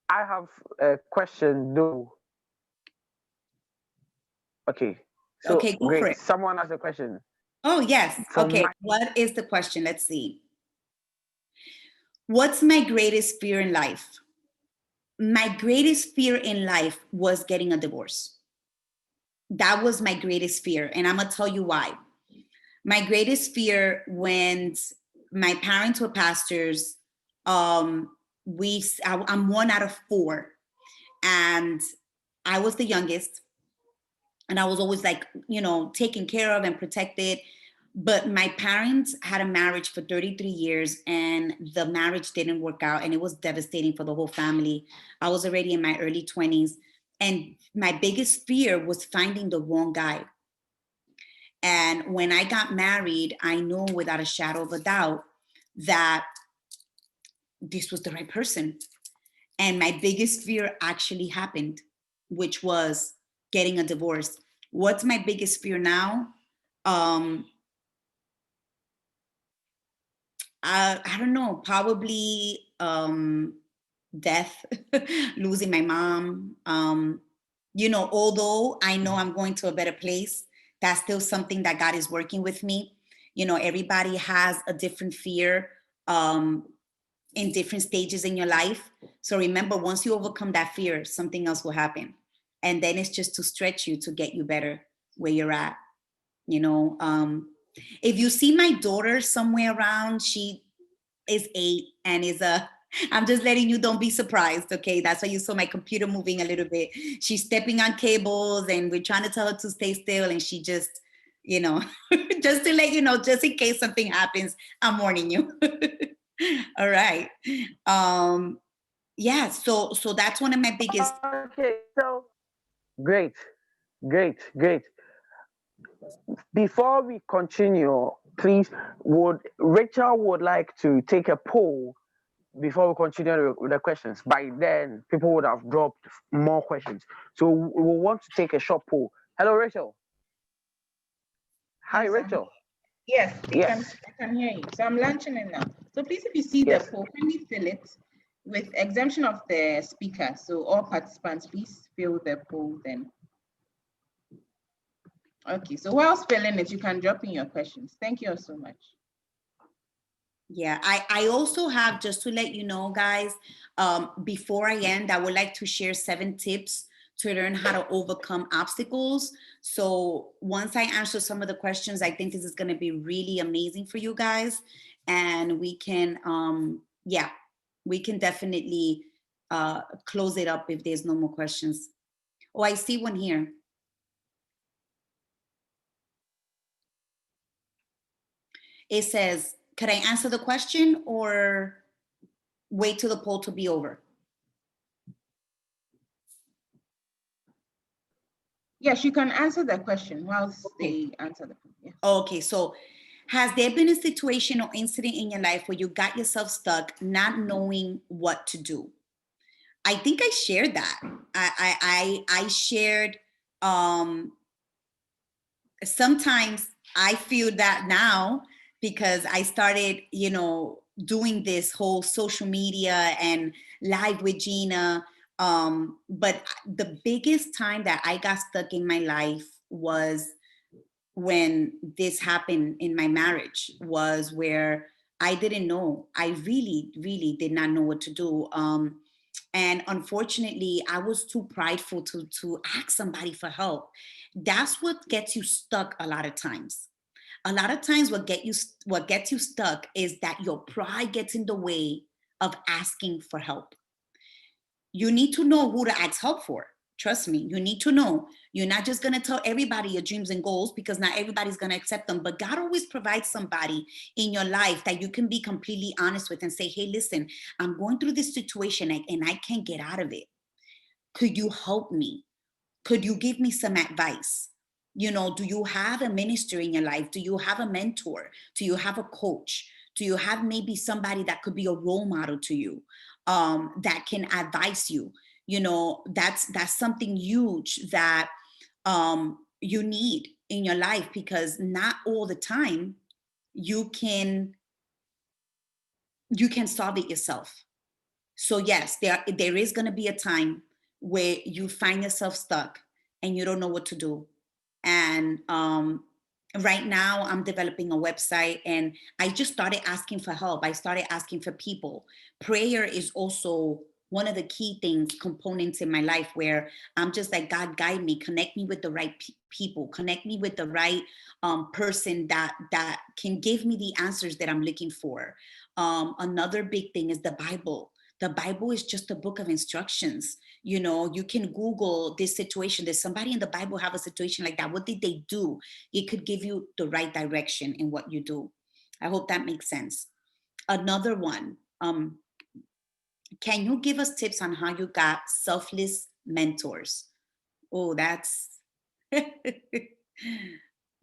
I have a question though. Okay. So Okay, go for great. it. Someone has a question. Oh, yes. From Okay. my What is the question? Let's see. What's my greatest fear in life? My greatest fear in life was getting a divorce. That was my greatest fear. And I'm going to tell you why. My greatest fear when my parents were pastors, I'm one out of four. And I was the youngest. And I was always like, taken care of and protected. But my parents had a marriage for 33 years and the marriage didn't work out, and it was devastating for the whole family. I was already in my early 20s, and my biggest fear was finding the wrong guy. And when I got married, I knew without a shadow of a doubt that this was the right person. And my biggest fear actually happened, which was getting a divorce. What's my biggest fear now? I don't know, probably death, losing my mom. Although I know I'm going to a better place, that's still something that God is working with me. Everybody has a different fear in different stages in your life. So remember, once you overcome that fear, something else will happen. And then it's just to stretch you to get you better where you're at. If you see my daughter somewhere around, she is 8 and I'm just letting you, don't be surprised, okay? That's why you saw my computer moving a little bit. She's stepping on cables and we're trying to tell her to stay still, and she just, just to let you know, just in case something happens, I'm warning you. All right. Yeah, so that's one of my biggest. Okay, so great, great. Before we continue, please, Rachel would like to take a poll before we continue with the questions. By then, people would have dropped more questions. So we will want to take a short poll. Hello, Rachel. Hi, Yes, Rachel. yes, Yes. I can hear you. So I'm launching it now. So please, if you see the Yes. poll, kindly fill it with exemption of the speaker. So all participants, please fill the poll then. Okay, so whilst filling it, you can drop in your questions. Thank you all so much. Yeah, I also have, just to let you know, guys, before I end, I would like to share 7 tips to learn how to overcome obstacles. So once I answer some of the questions, I think this is going to be really amazing for you guys. And we can, we can definitely close it up if there's no more questions. Oh, I see one here. It says, could I answer the question or wait till the poll to be over? Yes, you can answer the question whilst they answer the question. Yes. Okay, so has there been a situation or incident in your life where you got yourself stuck, not knowing what to do? I think I shared that. I shared, sometimes I feel that now because I started, doing this whole social media and live with Gina. But the biggest time that I got stuck in my life was when this happened in my marriage, was where I didn't know. I really, really did not know what to do. And unfortunately, I was too prideful to ask somebody for help. That's what gets you stuck a lot of times. A lot of times what gets you stuck is that your pride gets in the way of asking for help. You need to know who to ask help for. Trust me, you need to know. You're not just going to tell everybody your dreams and goals, because not everybody's going to accept them. But God always provides somebody in your life that you can be completely honest with and say, hey, listen, I'm going through this situation and I can't get out of it. Could you help me? Could you give me some advice? You know, do you have a minister in your life? Do you have a mentor? Do you have a coach? Do you have maybe somebody that could be a role model to you, that can advise you? You know, that's something huge that you need in your life, because not all the time you can solve it yourself. So yes, there is going to be a time where you find yourself stuck and you don't know what to do. And right now I'm developing a website, and I just started asking for help. I started asking for people. Prayer is also one of the key things, components in my life, where I'm just like, God, guide me, connect me with the right people, connect me with the right person that can give me the answers that I'm looking for. Another big thing is the Bible. The Bible is just a book of instructions. You know, you can Google this situation. There's somebody in the Bible have a situation like that. What did they do? It could give you the right direction in what you do. I hope that makes sense. Another one, can you give us tips on how you got selfless mentors? Oh, that's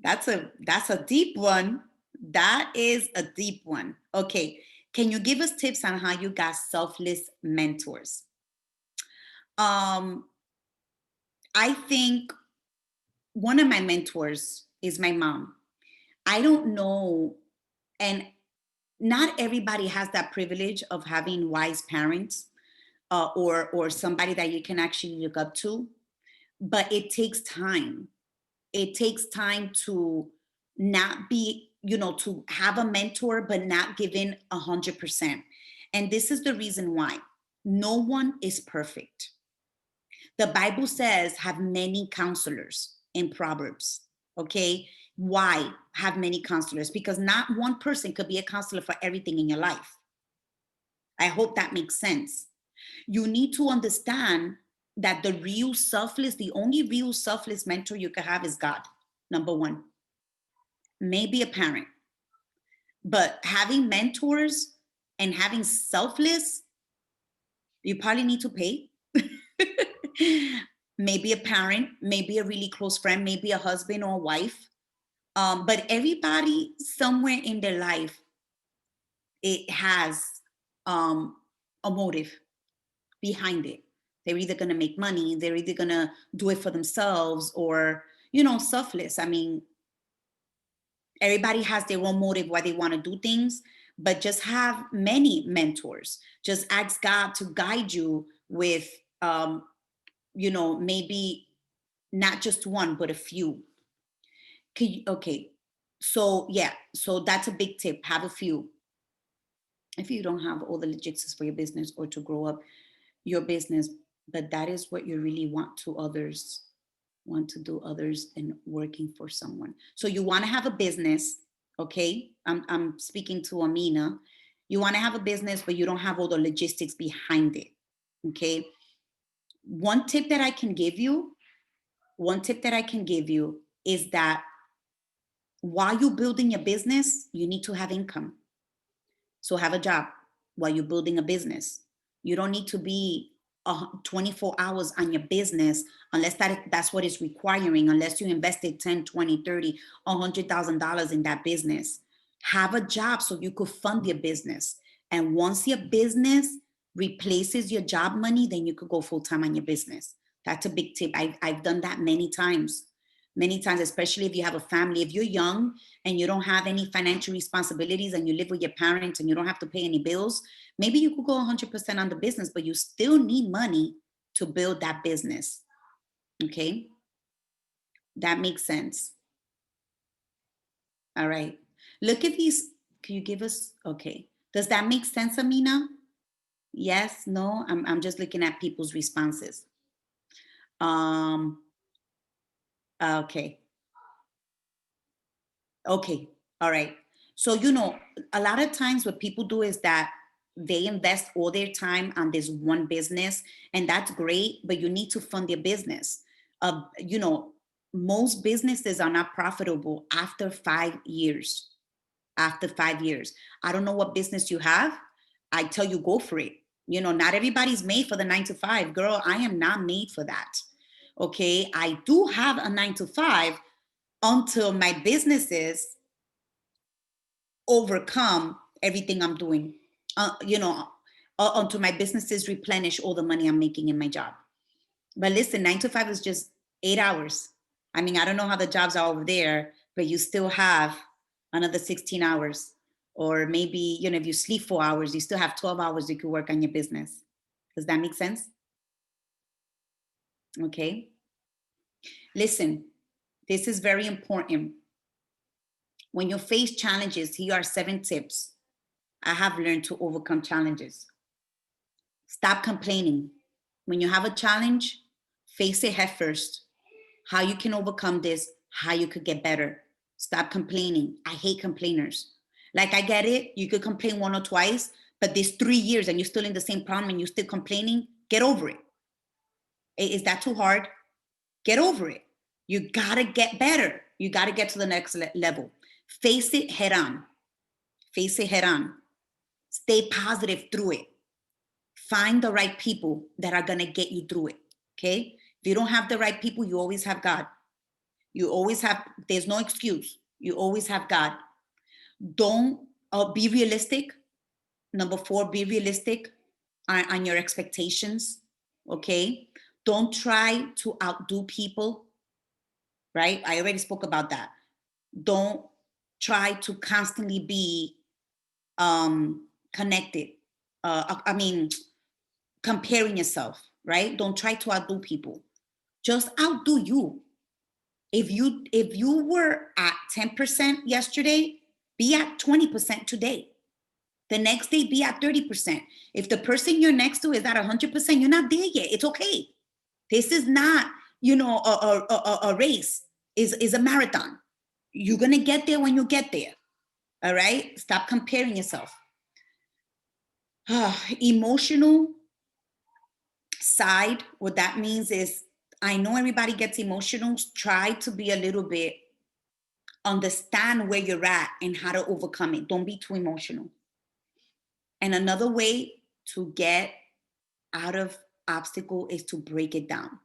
that's a deep one. That is a deep one. Okay. Can you give us tips on how you got selfless mentors? Um, I think one of my mentors is my mom. I don't know, and not everybody has that privilege of having wise parents, or somebody that you can actually look up to, but it takes time. It takes time to not be, you know, to have a mentor, but not give in 100%. And this is the reason why. No one is perfect. The Bible says have many counselors in Proverbs. Okay. Why have many counselors? Because not one person could be a counselor for everything in your life. I hope that makes sense. You need to understand that the only real selfless mentor you can have is God, number one. Maybe a parent. But having mentors and having selfless, you probably need to pay. Maybe a parent, maybe a really close friend, maybe a husband or a wife. But everybody somewhere in their life, it has a motive behind it. They're either going to make money, they're either going to do it for themselves, or, you know, selfless. I mean, everybody has their own motive why they want to do things, but just have many mentors. Just ask God to guide you with, you know, maybe not just one, but a few. Okay. So yeah, so that's a big tip. Have a few. If you don't have all the logistics for your business or to grow up your business, but that is what you really want to do others than working for someone. So you want to have a business, okay? I'm speaking to Amina. You want to have a business, but you don't have all the logistics behind it, okay? One tip that I can give you is that while you're building your business, you need to have income. So have a job while you're building a business. You don't need to be 24 hours on your business unless that's what it's requiring, unless you invested 10, 20, 30, $100,000 in that business. Have a job so you could fund your business. And once your business replaces your job money, then you could go full time on your business. That's a big tip. I've done that many times. Many times, especially if you have a family, if you're young and you don't have any financial responsibilities and you live with your parents and you don't have to pay any bills, maybe you could go 100% on the business, but you still need money to build that business. Okay? That makes sense. All right. Look at these. Can you give us? Okay. Does that make sense, Amina? Yes, no? I'm just looking at people's responses. Okay. Okay. All right. So, a lot of times what people do is that they invest all their time on this one business, and that's great, but you need to fund your business. Most businesses are not profitable after 5 years. After 5 years. I don't know what business you have. I tell you, go for it. Not everybody's made for the 9 to 5. Girl, I am not made for that. Okay. I do have a 9 to 5 until my businesses overcome everything I'm doing, until my businesses replenish all the money I'm making in my job. But listen, 9 to 5 is just 8 hours. I mean, I don't know how the jobs are over there, but you still have another 16 hours. Or maybe, if you sleep 4 hours, you still have 12 hours you could work on your business. Does that make sense? Okay. Listen, this is very important. When you face challenges, here are 7 tips I have learned to overcome challenges. Stop complaining. When you have a challenge, face it head first. How you can overcome this, how you could get better. Stop complaining. I hate complainers. Like, I get it. You could complain 1 or twice, but this 3 years and you're still in the same problem and you're still complaining, get over it. Is that too hard? Get over it. You gotta get better. You gotta get to the next level. Face it head on. Face it head on. Stay positive through it. Find the right people that are gonna get you through it, okay? If you don't have the right people, you always have God. You always have, there's no excuse. You always have God. Don't be realistic. Number 4, be realistic on your expectations, okay? Don't try to outdo people, right? I already spoke about that. Don't try to constantly be connected. Comparing yourself, right? Don't try to outdo people. Just outdo you. If you were at 10% yesterday, be at 20% today. The next day, be at 30%. If the person you're next to is at 100%, you're not there yet. It's okay. This is not, a race. Is a marathon. You're gonna get there when you get there. All right? Stop comparing yourself. Emotional side, what that means is, I know everybody gets emotional. Try to be a little bit, understand where you're at and how to overcome it. Don't be too emotional. And another way to get out of obstacle is to break it down.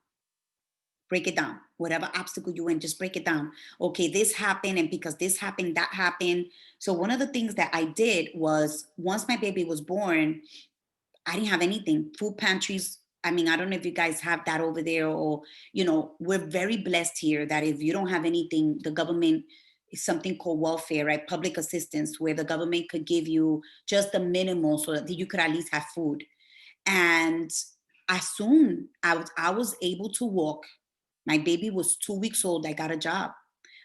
Break it down. Whatever obstacle you're in, just break it down. Okay, this happened, and because this happened, that happened. So one of the things that I did was, once my baby was born, I didn't have anything. Food pantries, I mean, I don't know if you guys have that over there, or, we're very blessed here that if you don't have anything, the government is something called welfare, right? Public assistance, where the government could give you just the minimal so that you could at least have food. And as soon as I was able to walk, my baby was 2 weeks old, I got a job.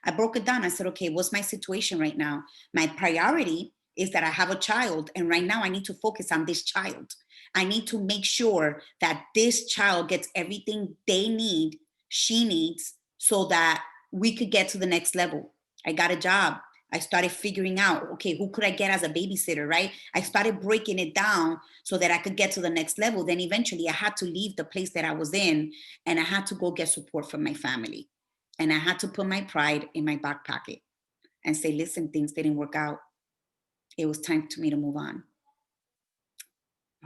I broke it down. I said, okay, what's my situation right now? My priority is that I have a child. And right now I need to focus on this child. I need to make sure that this child gets everything she needs, so that we could get to the next level. I got a job. I started figuring out, okay, who could I get as a babysitter, right? I started breaking it down so that I could get to the next level. Then eventually I had to leave the place that I was in, and I had to go get support from my family. And I had to put my pride in my back pocket and say, listen, things didn't work out. It was time for me to move on.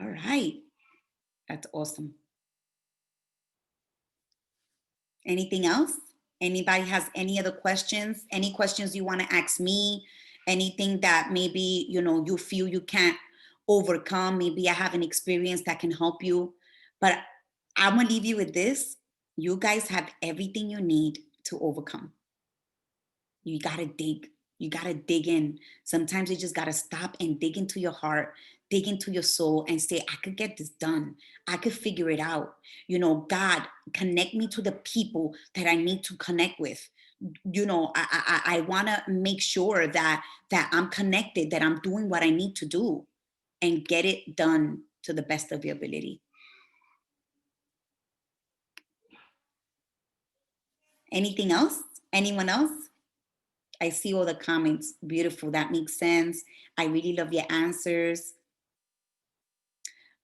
All right. That's awesome. Anything else? Anybody has any other questions? Any questions you want to ask me? Anything that maybe, you feel you can't overcome? Maybe I have an experience that can help you. But I'm going to leave you with this. You guys have everything you need to overcome. You gotta dig. You gotta dig in. Sometimes you just gotta stop and dig into your heart, dig into your soul, and say, I could get this done. I could figure it out. You know, God, connect me to the people that I need to connect with. You know, I wanna make sure that I'm connected, that I'm doing what I need to do, and get it done to the best of your ability. Anything else? Anyone else? I see all the comments. Beautiful. That makes sense. I really love your answers.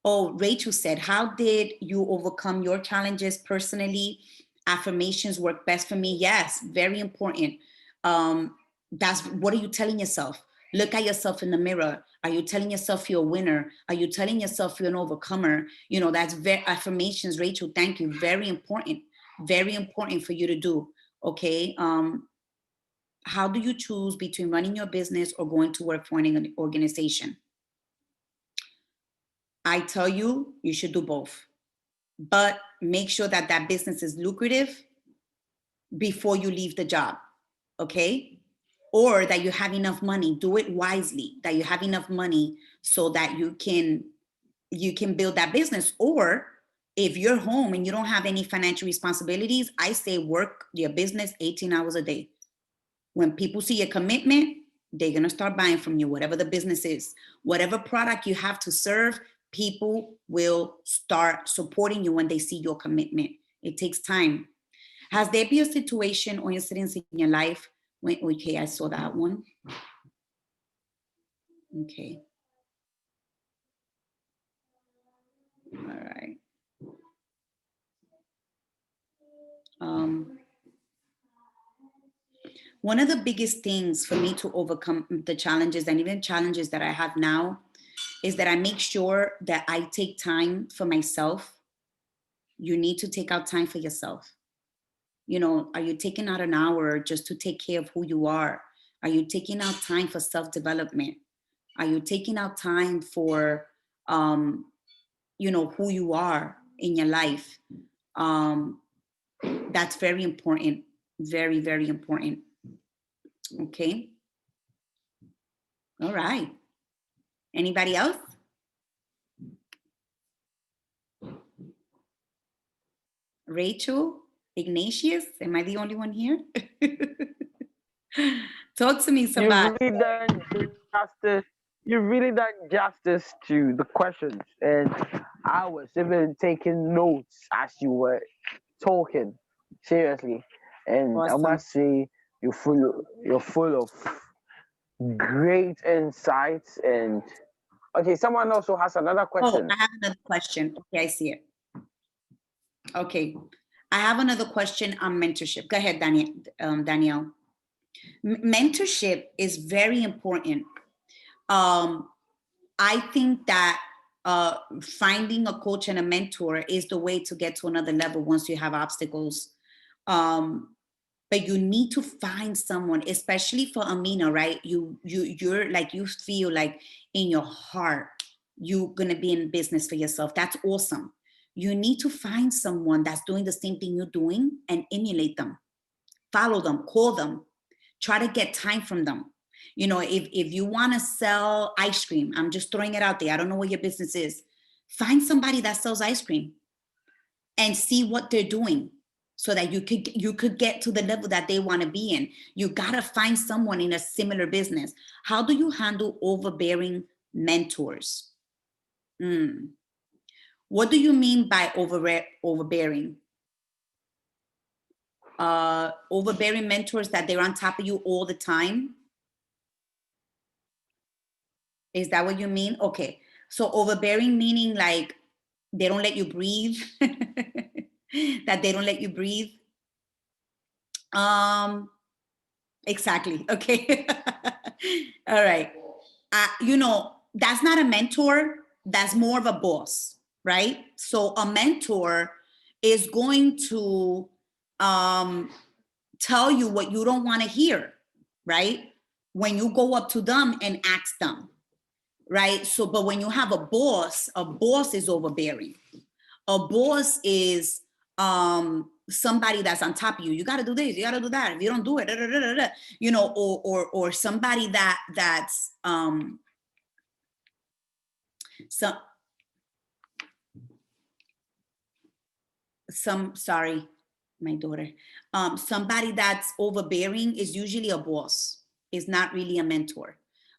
Oh, Rachel said, how did you overcome your challenges personally? Affirmations work best for me. Yes, very important. That's what are you telling yourself? Look at yourself in the mirror. Are you telling yourself you're a winner? Are you telling yourself you're an overcomer? You know, that's very affirmations, Rachel. Thank you. Very important. Very important for you to do. Okay. How do you choose between running your business or going to work for an organization? I tell you, you should do both, but make sure that that business is lucrative before you leave the job, okay? Or that you have enough money. Do it wisely, that you have enough money so that you can build that business. Or if you're home and you don't have any financial responsibilities, I say work your business 18 hours a day. When people see your commitment, they're going to start buying from you, whatever the business is. Whatever product you have to serve, people will start supporting you when they see your commitment. It takes time. Has there been a situation or incidents in your life when, okay, I saw that one. Okay. All right. One of the biggest things for me to overcome the challenges and even challenges that I have now is that I make sure that I take time for myself. You need to take out time for yourself. You know, are you taking out an hour just to take care of who you are? Are you taking out time for self-development? Are you taking out time for, you know, who you are in your life? That's very important. Very, very important. Okay. All right. Anybody else? Rachel, Ignatius, am I the only one here? Talk to me, somebody. You've really done justice. You've really done justice to the questions, and I was even taking notes as you were talking. Seriously, and I Awesome. must say you're full of great insights. And okay, someone also has another Oh, question. I have another question. Okay, I see it. Okay, I have another question on mentorship. Go ahead, Danielle. Mentorship is very important. I think that finding a coach and a mentor is the way to get to another level once you have obstacles. But you need to find someone, especially for Amina, right? You're like, you feel like in your heart you're gonna be in business for yourself. That's awesome. You need to find someone that's doing the same thing you're doing and emulate them. Follow them, call them, try to get time from them. You know, if you want to sell ice cream, I'm just throwing it out there. I don't know what your business is. Find somebody that sells ice cream and see what they're doing so that you could get to the level that they want to be in. You got to find someone in a similar business. How do you handle overbearing mentors? What do you mean by overbearing? Overbearing mentors that they're on top of you all the time? Is that what you mean? Okay. So overbearing meaning like they don't let you breathe, that they don't let you breathe. Exactly. Okay. All right. You know, that's not a mentor. That's more of a boss, right? So a mentor is going to tell you what you don't want to hear, right? When you go up to them and ask them, right? So, but when you have a boss is overbearing. A boss is somebody that's on top of you. You got to do this, you got to do that. If you don't do it, da, da, da, da, da, you know, or somebody that's sorry, my daughter. Somebody that's overbearing is usually a boss. Is not really a mentor.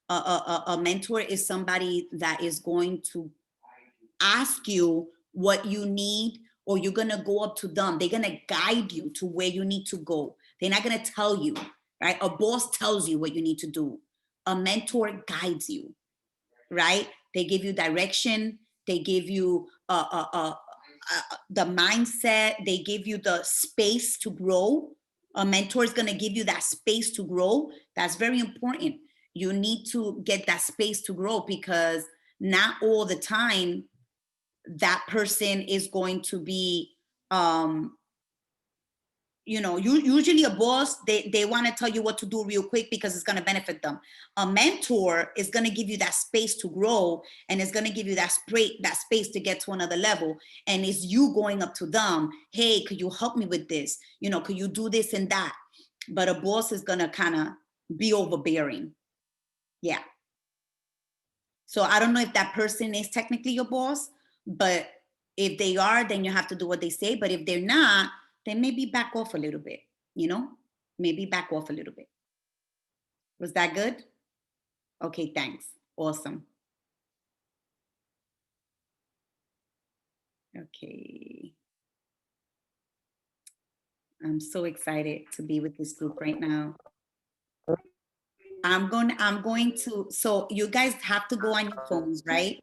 A mentor is somebody that is going to ask you what you need, or you're gonna go up to them. They're gonna guide you to where you need to go. They're not gonna tell you, right? A boss tells you what you need to do. A mentor guides you, right? They give you direction. They give you the mindset. They give you the space to grow. A mentor is gonna give you that space to grow. That's very important. You need to get that space to grow, because not all the time that person is going to be, you know, usually a boss, they want to tell you what to do real quick because it's going to benefit them. A mentor is going to give you that space to grow, and it's going to give you that space to get to another level. And it's you going up to them, hey, could you help me with this? You know, could you do this and that? But a boss is going to kind of be overbearing. Yeah. So I don't know if that person is technically your boss, but if they are, then you have to do what they say. But if they're not, then maybe back off a little bit, you know? Maybe back off a little bit. Was that good? Okay, thanks. Awesome. Okay. I'm so excited to be with this group right now. I'm going to, so you guys have to go on your phones, right?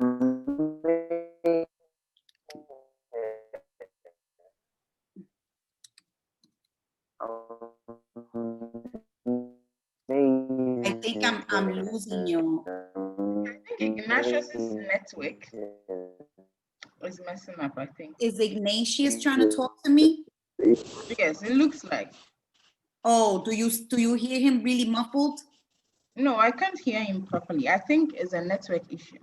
I think I'm losing you. I think Ignatius's network is messing up, I think. Is Ignatius trying to talk to me? Yes, it looks like. Oh, do you hear him really muffled? No, I can't hear him properly. I think it's a network issue.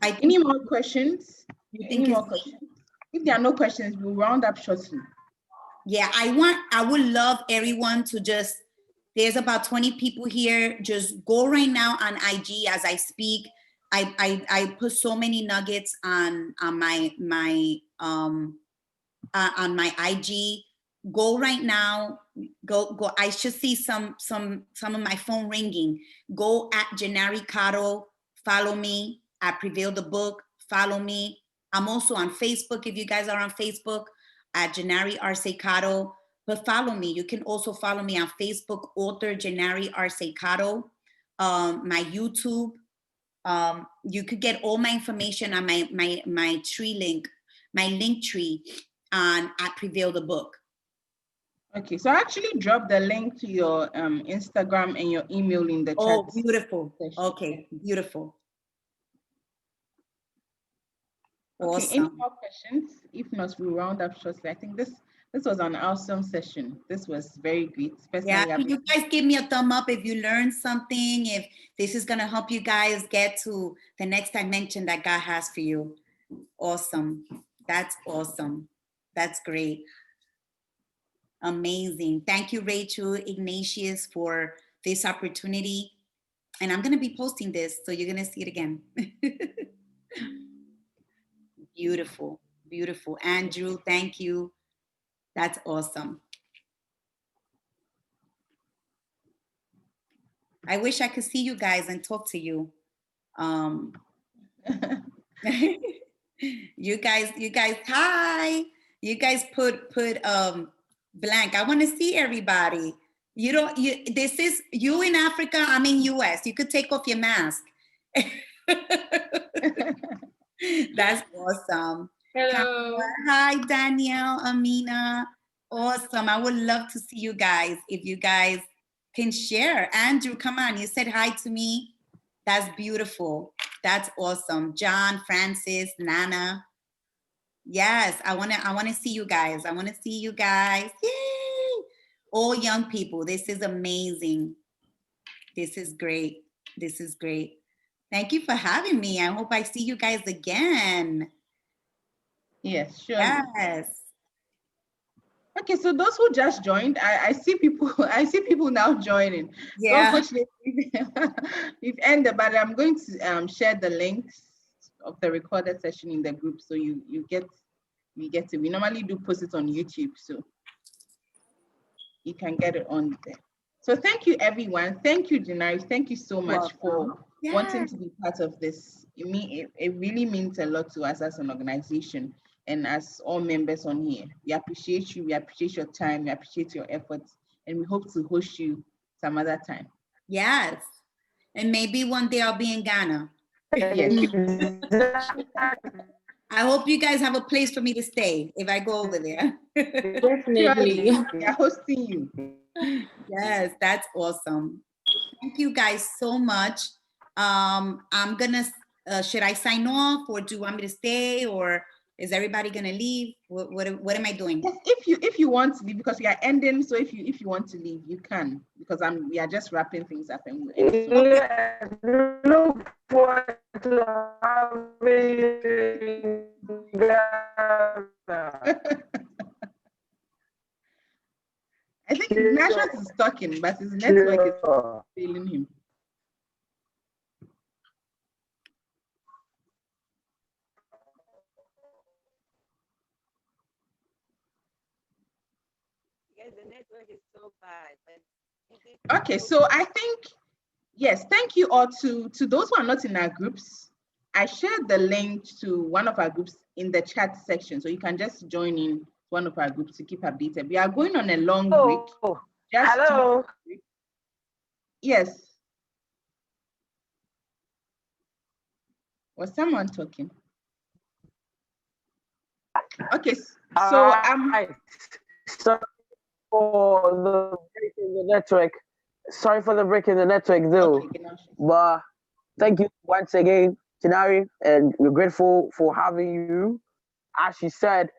Any Any more questions? You think Any more questions? If there are no questions, we'll round up shortly. Yeah, I would love everyone to just, there's about 20 people here. Just go right now on IG as I speak. I put so many nuggets on my on my IG. Go right now. Go. I should see some of my phone ringing. Go at Jinary Cotto. Follow me at Prevail the Book. Follow me. I'm also on Facebook. If you guys are on Facebook, at Jinary Cotto. But follow me. You can also follow me on Facebook, author Jinary Cotto. My YouTube. You could get all my information on my tree link, my link tree on at Prevail the Book. Okay, so I actually dropped the link to your Instagram and your email in the chat. Oh, beautiful. Okay, beautiful. Okay, Awesome. any more questions? If not, we'll round up shortly. I think this was an awesome session. This was very great. Yeah, can you guys give me a thumb up if you learned something, if this is gonna help you guys get to the next dimension that God has for you. Awesome. That's awesome. That's great. Amazing. Thank you, Rachel, Ignatius, for this opportunity. And I'm gonna be posting this, so you're gonna see it again. Beautiful, beautiful. Andrew, thank you. That's awesome. I wish I could see you guys and talk to you. You guys, hi. You guys put blank. I want to see everybody. This is you in Africa, I'm in US. You could take off your mask. That's awesome. Hello. Hi, Danielle, Amina. Awesome. I would love to see you guys if you guys can share. Andrew, come on. You said hi to me. That's beautiful. That's awesome. John, Francis, Nana. Yes, I wanna see you guys. I wanna see you guys. Yay! All young people. This is amazing. This is great. This is great. Thank you for having me. I hope I see you guys again. Yes, sure. Yes. Okay, so those who just joined, I see people. I see people now joining. Yeah. So unfortunately, we've ended. But I'm going to share the links of the recorded session in the group, so you get it. We normally do post it on YouTube, so you can get it on there. So thank you, everyone. Thank you, Jinary. Thank you so much for wanting to be part of this. It really means a lot to us as an organization and as all members on here. We appreciate you. We appreciate your time. We appreciate your efforts. And we hope to host you some other time. Yes. And maybe one day I'll be in Ghana. Yes. I hope you guys have a place for me to stay if I go over there. Definitely. We are hosting you. Yes, that's awesome. Thank you guys so much. I'm gonna, should I sign off or do you want me to stay or is everybody gonna leave? What am I doing? Yes, if you want to leave, because we are ending, so if you want to leave, you can, because we are just wrapping things up and we'll end soon. Yes, look forward to having you in Ghana. I think Ignatius is talking, but his network is failing him. Yes, the network is so bad. Okay, so I think, yes, thank you all to those who are not in our groups. I shared the link to one of our groups in the chat section, so you can just join in one of our groups to keep updated. We are going on a long break. Just hello. Yes. Was someone talking? Okay, so sorry for the break in the network. Sorry for the break in the network, though. Okay, but thank you once again, Jinary, and we're grateful for having you. As you said,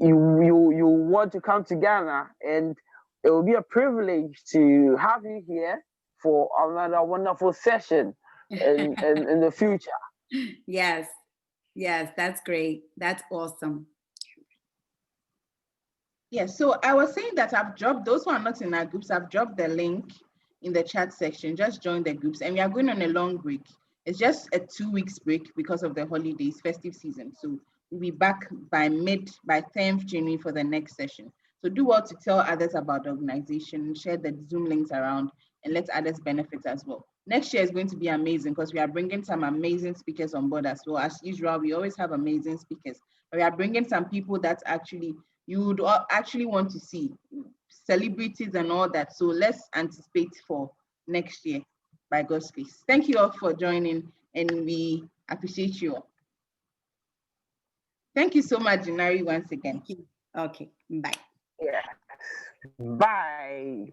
you want to come to Ghana, and it will be a privilege to have you here for another wonderful session in the future. Yes, that's great. That's awesome. Yes, so I was saying that I've dropped, those who are not in our groups, I've dropped the link in the chat section. Just join the groups, and we are going on a long break. It's just a 2 weeks break because of the holidays, festive season. So we'll be back by 10th January for the next session. So do well to tell others about the organization, share the Zoom links around, and let others benefit as well. Next year is going to be amazing because we are bringing some amazing speakers on board as well. As usual, we always have amazing speakers. We are bringing some people that actually you would actually want to see, celebrities and all that. So let's anticipate for next year by God's grace. Thank you all for joining, and we appreciate you all. Thank you so much, Jinary, once again. Okay, bye. Yeah. Bye.